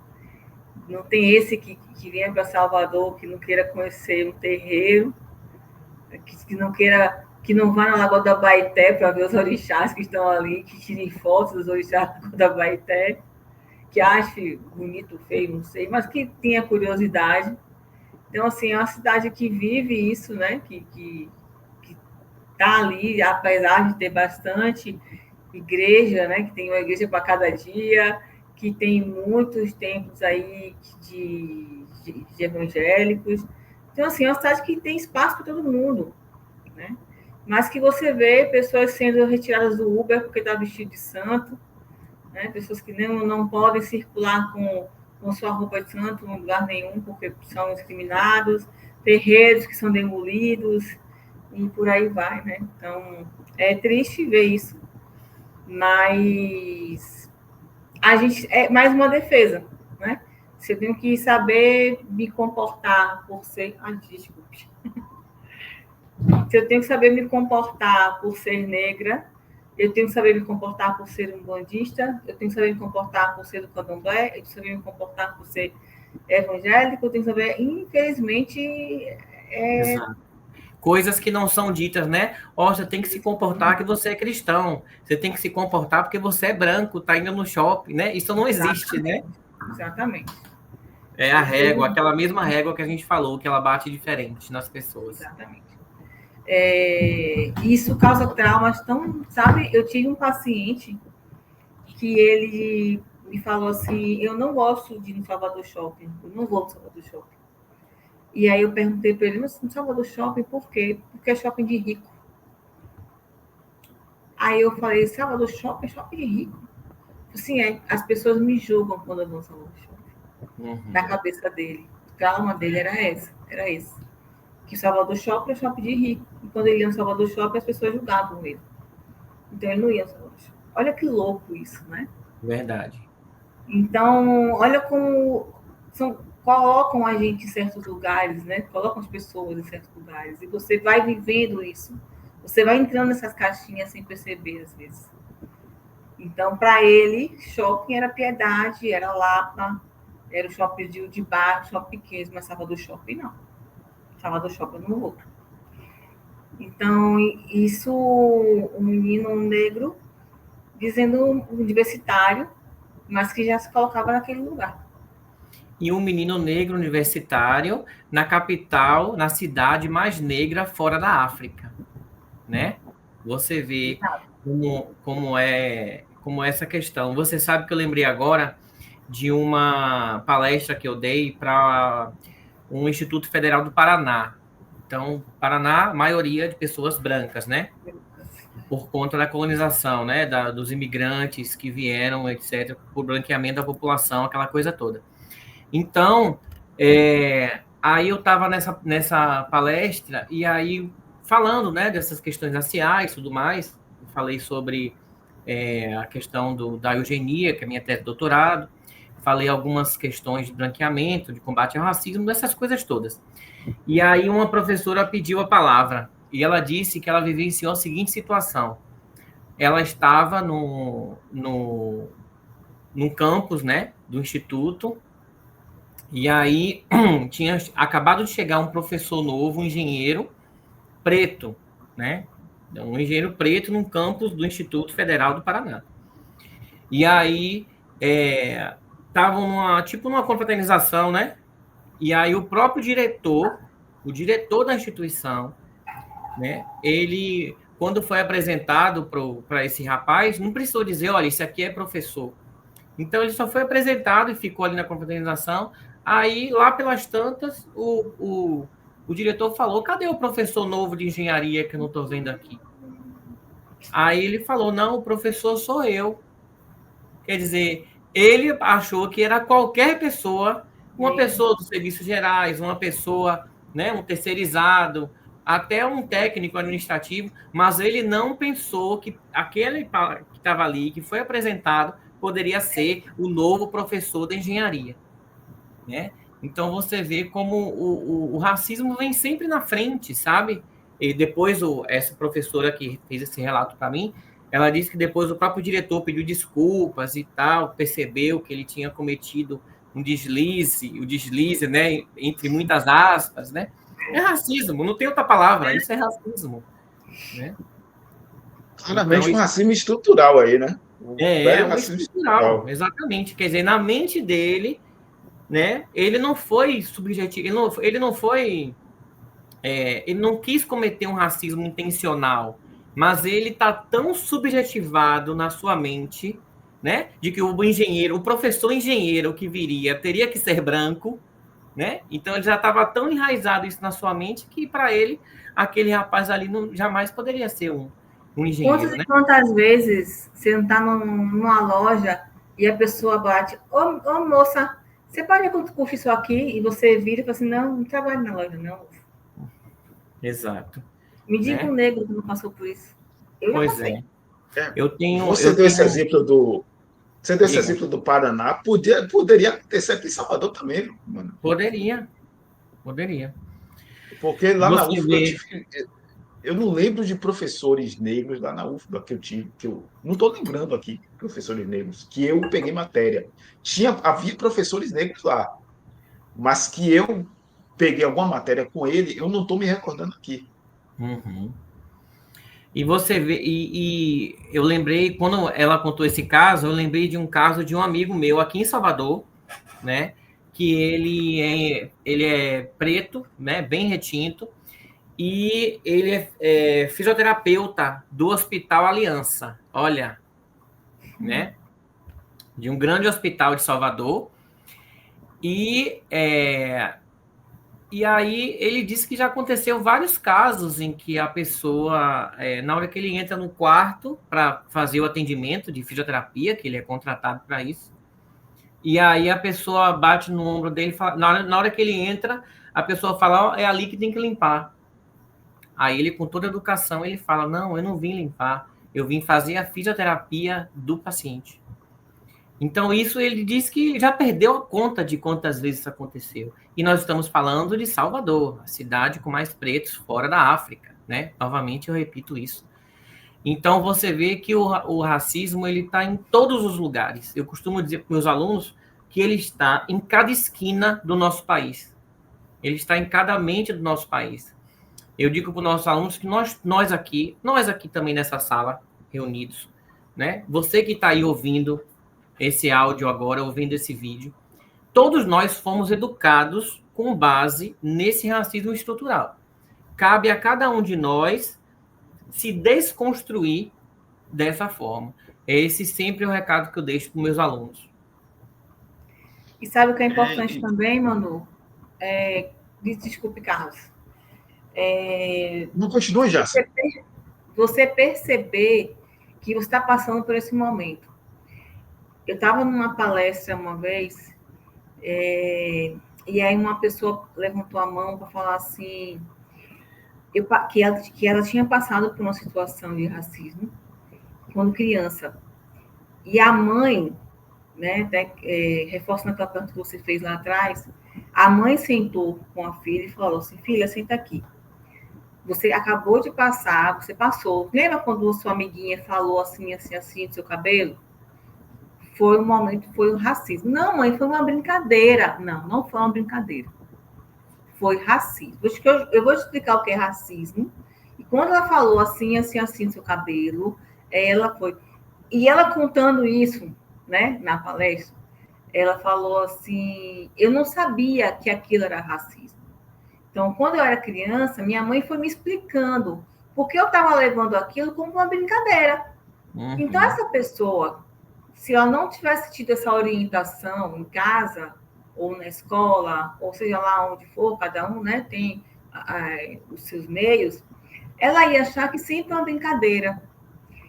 Speaker 2: Não tem esse que vem para Salvador, que não queira conhecer um terreiro, que não queira, que não vá na Lagoa da Baeté para ver os orixás que estão ali, que tirem fotos dos orixás da Lagoa da Baeté, que ache bonito, feio, não sei, mas que tenha curiosidade. Então, assim, é uma cidade que vive isso, né? Que está ali, apesar de ter bastante igreja, né? Que tem uma igreja para cada dia, que tem muitos templos aí de evangélicos. Então, assim, é uma cidade que tem espaço para todo mundo, né? Mas que você vê pessoas sendo retiradas do Uber porque está vestido de santo, né? Pessoas que não podem circular com sua roupa de santo em lugar nenhum porque são discriminados, terreiros que são demolidos e por aí vai, né? Então, é triste ver isso, mas a gente é mais uma defesa, né? Se eu tenho que saber me comportar por ser... desculpe. Se eu tenho que saber me comportar por ser negra, eu tenho que saber me comportar por ser um bandista, eu tenho que saber me comportar por ser do candomblé, eu tenho que saber me comportar por ser evangélico, eu tenho que saber, infelizmente...
Speaker 3: Exato. Coisas que não são ditas, né? Você tem que se comportar que você é cristão, você tem que se comportar porque você é branco, tá indo no shopping, né? Isso não existe, né?
Speaker 2: Exatamente.
Speaker 3: É a régua, aquela mesma régua que a gente falou, que ela bate diferente nas pessoas.
Speaker 2: Exatamente. Isso causa traumas tão... Sabe, eu tive um paciente que ele me falou assim, eu não gosto de ir no Salvador Shopping, eu não vou no Salvador Shopping. E aí eu perguntei para ele, mas no Salvador Shopping, por quê? Porque é shopping de rico. Aí eu falei, Salvador Shopping é shopping de rico? Assim, as pessoas me julgam quando eu vou no Salvador Shopping. Na cabeça dele. O trauma dele era esse. Que Salvador Shopping é shopping de rico. E quando ele ia no Salvador Shopping, as pessoas julgavam ele. Então ele não ia no Salvador Shopping. Olha que louco isso, né?
Speaker 3: Verdade.
Speaker 2: Então, olha como colocam a gente em certos lugares, né? Colocam as pessoas em certos lugares. E você vai vivendo isso. Você vai entrando nessas caixinhas sem perceber, às vezes. Então, para ele, shopping era Piedade, era Lapa, era o shopping de bar, shopping pequeno, mas Salvador Shopping não. Salvador Shopping no outro. Então, isso, um menino negro dizendo um universitário, mas que já se colocava naquele lugar.
Speaker 3: E um menino negro universitário na capital, na cidade mais negra fora da África, né? Você vê como é essa questão. Você sabe que eu lembrei agora de uma palestra que eu dei para um Instituto Federal do Paraná. Então, Paraná, maioria de pessoas brancas, né? Por conta da colonização, né? Dos imigrantes que vieram, etc., por branqueamento da população, aquela coisa toda. Então, aí eu estava nessa palestra e aí falando, né, dessas questões raciais e tudo mais, falei sobre a questão da eugenia, que é a minha tese de doutorado, falei algumas questões de branqueamento, de combate ao racismo, dessas coisas todas. E aí uma professora pediu a palavra e ela disse que ela vivenciou a seguinte situação. Ela estava num campus, né, do instituto, e aí tinha acabado de chegar um professor novo, um engenheiro preto, né? Um engenheiro preto num campus do Instituto Federal do Paraná. E aí estavam numa confraternização, né? E aí o próprio diretor, o diretor da instituição, né? Ele, quando foi apresentado para esse rapaz, não precisou dizer, olha, esse aqui é professor. Então ele só foi apresentado e ficou ali na confraternização. Aí, lá pelas tantas, o diretor falou, cadê o professor novo de engenharia que eu não estou vendo aqui? Aí ele falou, não, o professor sou eu. Quer dizer, ele achou que era qualquer pessoa, uma pessoa dos serviços gerais, uma pessoa, né, um terceirizado, até um técnico administrativo, mas ele não pensou que aquele que estava ali, que foi apresentado, poderia ser o novo professor da engenharia. Né? Então você vê como o racismo vem sempre na frente, sabe? E depois essa professora que fez esse relato para mim, ela disse que depois o próprio diretor pediu desculpas e tal, percebeu que ele tinha cometido um deslize, o deslize, né, entre muitas aspas, né? É racismo, não tem outra palavra, isso é racismo, né? Então,
Speaker 1: Claramente um racismo estrutural aí, né? Um velho
Speaker 3: um
Speaker 1: racismo
Speaker 3: estrutural,
Speaker 1: estrutural.
Speaker 3: exatamente. Quer dizer, na mente dele, né, ele não foi subjetivo, ele não quis cometer um racismo intencional, mas ele está tão subjetivado na sua mente, né, de que o professor engenheiro que viria teria que ser branco, né? Então ele já estava tão enraizado isso na sua mente que para ele aquele rapaz ali jamais poderia ser um
Speaker 2: Quantas
Speaker 3: engenheiro,
Speaker 2: e
Speaker 3: né?
Speaker 2: quantas vezes você não está numa loja e a pessoa bate, ô moça, você paga quanto custa isso aqui? E você vira e fala assim, não trabalho na loja, não.
Speaker 3: Exato,
Speaker 2: Me diga um
Speaker 3: né?
Speaker 2: negro que não passou por isso. Eu já
Speaker 3: Pois
Speaker 2: passei.
Speaker 3: é. Eu tenho,
Speaker 1: Você
Speaker 3: eu
Speaker 1: deu esse
Speaker 3: tenho,
Speaker 1: exemplo do. Você deu esse
Speaker 3: diga,
Speaker 1: exemplo do Paraná, poderia acontecer aqui em Salvador também, mano.
Speaker 3: poderia.
Speaker 1: Porque lá na
Speaker 3: Você
Speaker 1: UFBA
Speaker 3: vê,
Speaker 1: eu não lembro de professores negros lá na UFBA que eu tive, que eu não estou lembrando aqui, professores negros, que eu peguei matéria. Havia professores negros lá, mas que eu peguei alguma matéria com ele, eu não estou me recordando aqui.
Speaker 3: uhum. E você vê, e eu lembrei, quando ela contou esse caso, eu lembrei de um caso de um amigo meu aqui em Salvador, né? Que ele é preto, né? Bem retinto, e ele é fisioterapeuta do Hospital Aliança, olha, né? De um grande hospital de Salvador. E, e aí ele disse que já aconteceu vários casos em que a pessoa, na hora que ele entra no quarto para fazer o atendimento de fisioterapia, que ele é contratado para isso, e aí a pessoa bate no ombro dele, fala, na hora que ele entra, a pessoa fala, oh, é ali que tem que limpar. Aí ele, com toda a educação, ele fala, não, eu não vim limpar, eu vim fazer a fisioterapia do paciente. Então, isso ele diz que já perdeu a conta de quantas vezes isso aconteceu. E nós estamos falando de Salvador, a cidade com mais pretos fora da África, né? Novamente eu repito isso. Então, você vê que o racismo ele está em todos os lugares. Eu costumo dizer para meus alunos que ele está em cada esquina do nosso país. Ele está em cada mente do nosso país. Eu digo para os nossos alunos que nós aqui também nessa sala, reunidos, né? Você que está aí ouvindo esse áudio agora, ouvindo esse vídeo, todos nós fomos educados com base nesse racismo estrutural. Cabe a cada um de nós se desconstruir dessa forma. Esse sempre é o recado que eu deixo para os meus alunos.
Speaker 2: E sabe o que é importante
Speaker 1: É,
Speaker 2: também, Manu? Desculpe, Carlos.
Speaker 1: não continue, Jace.
Speaker 2: Você perceber que você está passando por esse momento. Eu estava numa palestra uma vez, e aí uma pessoa levantou a mão para falar assim, que ela tinha passado por uma situação de racismo quando criança. E a mãe, né, reforçando aquela pergunta que você fez lá atrás, a mãe sentou com a filha e falou assim, filha, senta aqui. Você acabou de passar, você passou. Lembra quando a sua amiguinha falou assim, assim, assim, do seu cabelo? Foi um momento, foi um racismo. Não, mãe, foi uma brincadeira. Não, não foi uma brincadeira. Foi racismo. Eu vou te explicar o que é racismo. E quando ela falou assim, assim, assim, do seu cabelo, ela foi. E ela contando isso, né, na palestra, ela falou assim: eu não sabia que aquilo era racismo. Então, quando eu era criança, minha mãe foi me explicando, porque eu estava levando aquilo como uma brincadeira. Então, essa pessoa, se ela não tivesse tido essa orientação em casa, ou na escola, ou seja lá onde for, cada um, né, tem os seus meios, ela ia achar que sempre é uma brincadeira.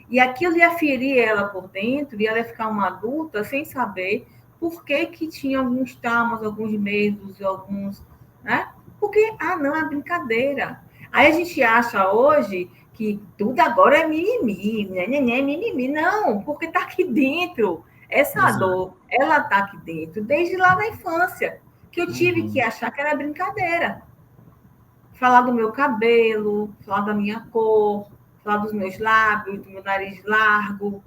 Speaker 2: E aquilo ia ferir ela por dentro, e ela ia ficar uma adulta sem saber por que, que tinha alguns traumas, alguns medos, alguns. Né? Porque, não, é brincadeira. Aí a gente acha hoje que tudo agora é mimimi, né? Mimimi. Não, porque está aqui dentro. Essa dor, ela está aqui dentro, desde lá na infância, que eu tive que achar que era brincadeira. Falar do meu cabelo, falar da minha cor, falar dos meus lábios, do meu nariz largo,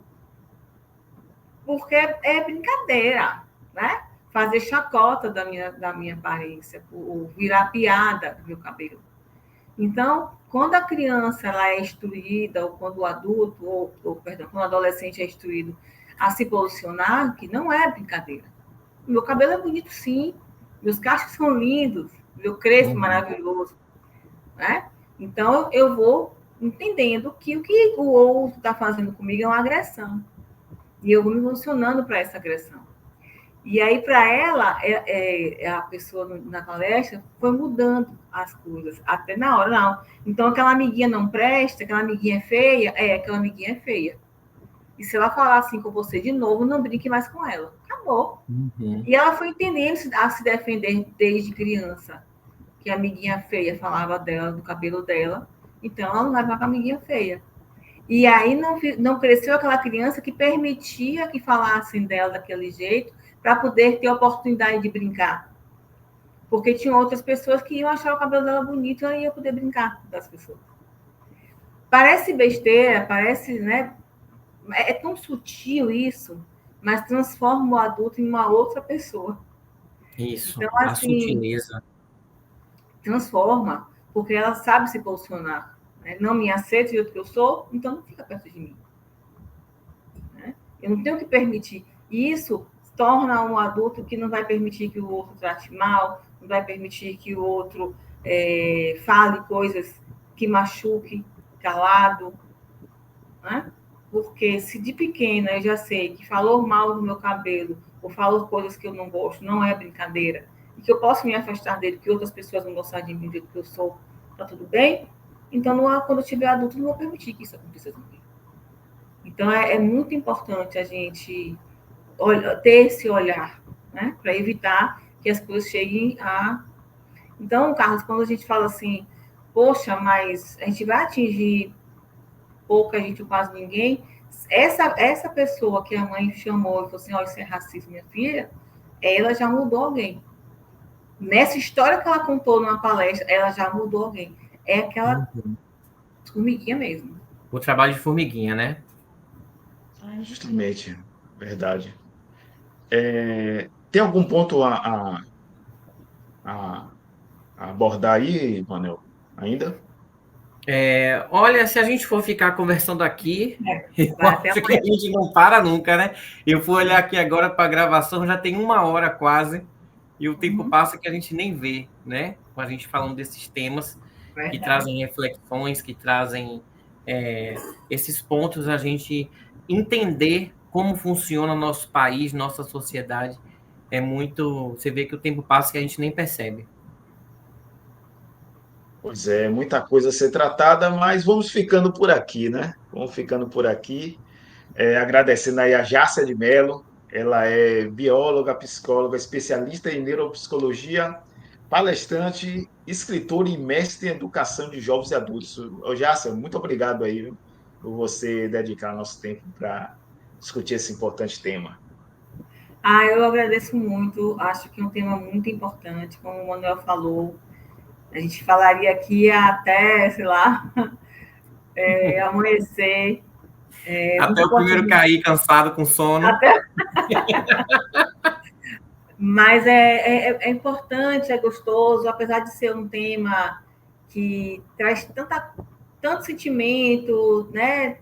Speaker 2: porque é brincadeira, né? fazer chacota da minha aparência, ou virar piada do meu cabelo. Então, quando a criança ela é instruída, ou quando o adulto, perdão, quando o adolescente é instruído a se posicionar, que não é brincadeira. Meu cabelo é bonito, sim. Meus cachos são lindos. Meu crespo maravilhoso. Né? Então, eu vou entendendo que o que o outro está fazendo comigo é uma agressão. E eu vou me emocionando para essa agressão. E aí, para ela, a pessoa na palestra foi mudando as coisas, até na hora, não. Então, aquela amiguinha não presta, aquela amiguinha é feia, aquela amiguinha é feia. E se ela falar assim com você de novo, não brinque mais com ela. Acabou. E ela foi entendendo a se defender desde criança, que a amiguinha feia falava dela, do cabelo dela, então ela não vai mais com a amiguinha feia. E aí não cresceu aquela criança que permitia que falassem dela daquele jeito, para poder ter a oportunidade de brincar. Porque tinha outras pessoas que iam achar o cabelo dela bonito e ela ia poder brincar das pessoas. Parece besteira, parece, né? É tão sutil isso, mas transforma o adulto em uma outra pessoa.
Speaker 3: Isso,
Speaker 2: então,
Speaker 3: a
Speaker 2: assim,
Speaker 3: sutileza.
Speaker 2: Transforma, porque ela sabe se posicionar. Né? Não me aceita do jeito que eu sou, então não fica perto de mim. Né? Eu não tenho que permitir. Isso torna um adulto que não vai permitir que o outro trate mal, não vai permitir que o outro fale coisas que machuque, calado. Né? Porque se de pequena eu já sei que falou mal do meu cabelo, ou falou coisas que eu não gosto, não é brincadeira, e que eu posso me afastar dele, que outras pessoas vão gostar de mim do jeito que eu sou, tá tudo bem? Então, quando eu tiver adulto, não vou permitir que isso aconteça comigo. Então, é muito importante a gente ter esse olhar, né? Para evitar que as coisas cheguem a... Então, Carlos, quando a gente fala assim, poxa, mas a gente vai atingir pouca gente ou quase ninguém, essa pessoa que a mãe chamou e falou assim, isso é racismo, minha filha, ela já mudou alguém. Nessa história que ela contou numa palestra, ela já mudou alguém. É aquela formiguinha mesmo.
Speaker 3: O trabalho de formiguinha, né?
Speaker 1: Justamente, verdade. Tem algum ponto a abordar aí, Manuel, ainda?
Speaker 3: Olha, se a gente for ficar conversando aqui, eu
Speaker 2: Vai até
Speaker 3: acho que a gente não para nunca, né? Eu fui olhar aqui agora para a gravação, já tem 1 hora quase, e o tempo passa que a gente nem vê, né? Com a gente falando desses temas que trazem reflexões, que trazem esses pontos, a gente entender como funciona nosso país, nossa sociedade. É muito... Você vê que o tempo passa que a gente nem percebe.
Speaker 1: Pois é, muita coisa a ser tratada, mas vamos ficando por aqui, né? Vamos ficando por aqui. Agradecendo aí a Jácia de Mello, ela é bióloga, psicóloga, especialista em neuropsicologia, palestrante, escritora e mestre em educação de jovens e adultos. Ô, Jácia, muito obrigado aí, viu, por você dedicar nosso tempo para discutir esse importante tema.
Speaker 2: Eu agradeço muito, acho que é um tema muito importante, como o Manuel falou, a gente falaria aqui até, sei lá, amanhecer.
Speaker 3: Até o primeiro cair cansado, com sono.
Speaker 2: Mas é importante, é gostoso, apesar de ser um tema que traz tanto sentimento, né?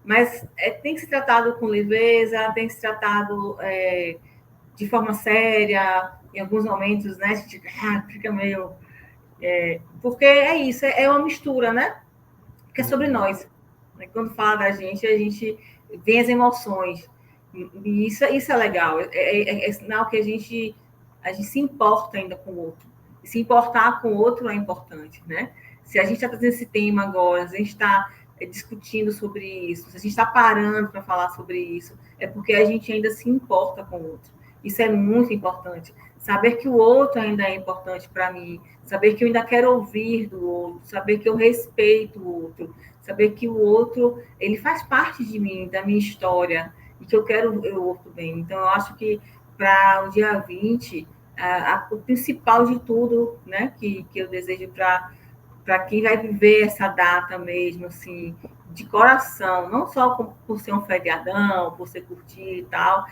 Speaker 2: Mas tem que ser tratado com leveza, tem que ser tratado de forma séria. Em alguns momentos, né? A gente fica meio... porque é isso, é uma mistura, né? Que é sobre nós. Quando fala da gente, a gente vê as emoções. E isso é legal. É sinal que a gente se importa ainda com o outro. E se importar com o outro é importante, né? Se a gente está trazendo esse tema agora, se a gente está discutindo sobre isso, se a gente está parando para falar sobre isso, é porque a gente ainda se importa com o outro. Isso é muito importante. Saber que o outro ainda é importante para mim, saber que eu ainda quero ouvir do outro, saber que eu respeito o outro, saber que o outro, ele faz parte de mim, da minha história, e que eu quero o outro bem. Então, eu acho que para o dia 20, o principal de tudo, né, que eu desejo para quem vai viver essa data mesmo, assim, de coração, não só por ser um feriadão, por ser curtir e tal,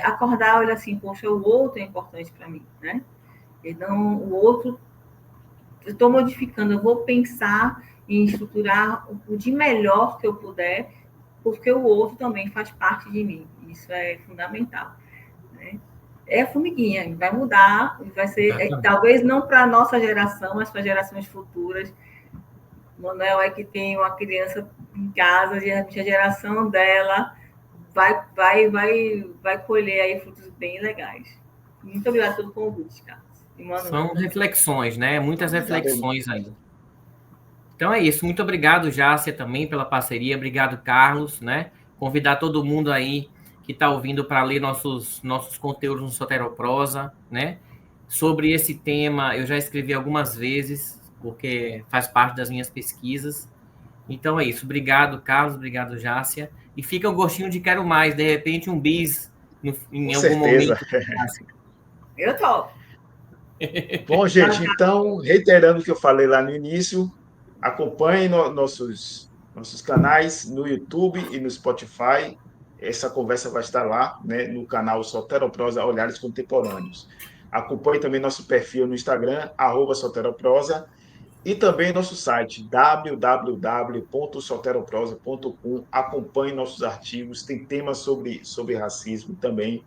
Speaker 2: acordar, olha assim, poxa, o outro é importante para mim, né? Então, o outro, eu estou modificando, eu vou pensar em estruturar o de melhor que eu puder, porque o outro também faz parte de mim. Isso é fundamental, né? É a formiguinha, vai mudar, vai ser, talvez não para a nossa geração, mas para gerações futuras. Manuel é que tem uma criança em casa, e a geração dela vai colher aí frutos bem legais. Muito obrigada pelo convite, Carlos.
Speaker 3: São reflexões, né? Muitas reflexões aí. Então é isso. Muito obrigado, Jácia, também pela parceria. Obrigado, Carlos, né? Convidar todo mundo aí que está ouvindo para ler nossos conteúdos no Soteroprosa, né? Sobre esse tema, eu já escrevi algumas vezes, porque faz parte das minhas pesquisas. Então é isso. Obrigado, Carlos. Obrigado, Jácia. E fica o gostinho de quero mais. De repente, um bis em algum momento.
Speaker 2: Eu topo.
Speaker 1: Bom, gente, então, reiterando o que eu falei lá no início, acompanhem nossos canais no YouTube e no Spotify. Essa conversa vai estar lá, né, no canal Soteroprosa Olhares Contemporâneos. Acompanhe também nosso perfil no Instagram, @soteroprosa, e também nosso site, www.soteroprosa.com. Acompanhe nossos artigos, tem temas sobre racismo também.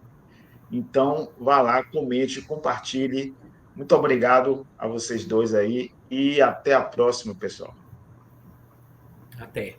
Speaker 1: Então, vá lá, comente, compartilhe. Muito obrigado a vocês dois aí e até a próxima, pessoal.
Speaker 3: Até.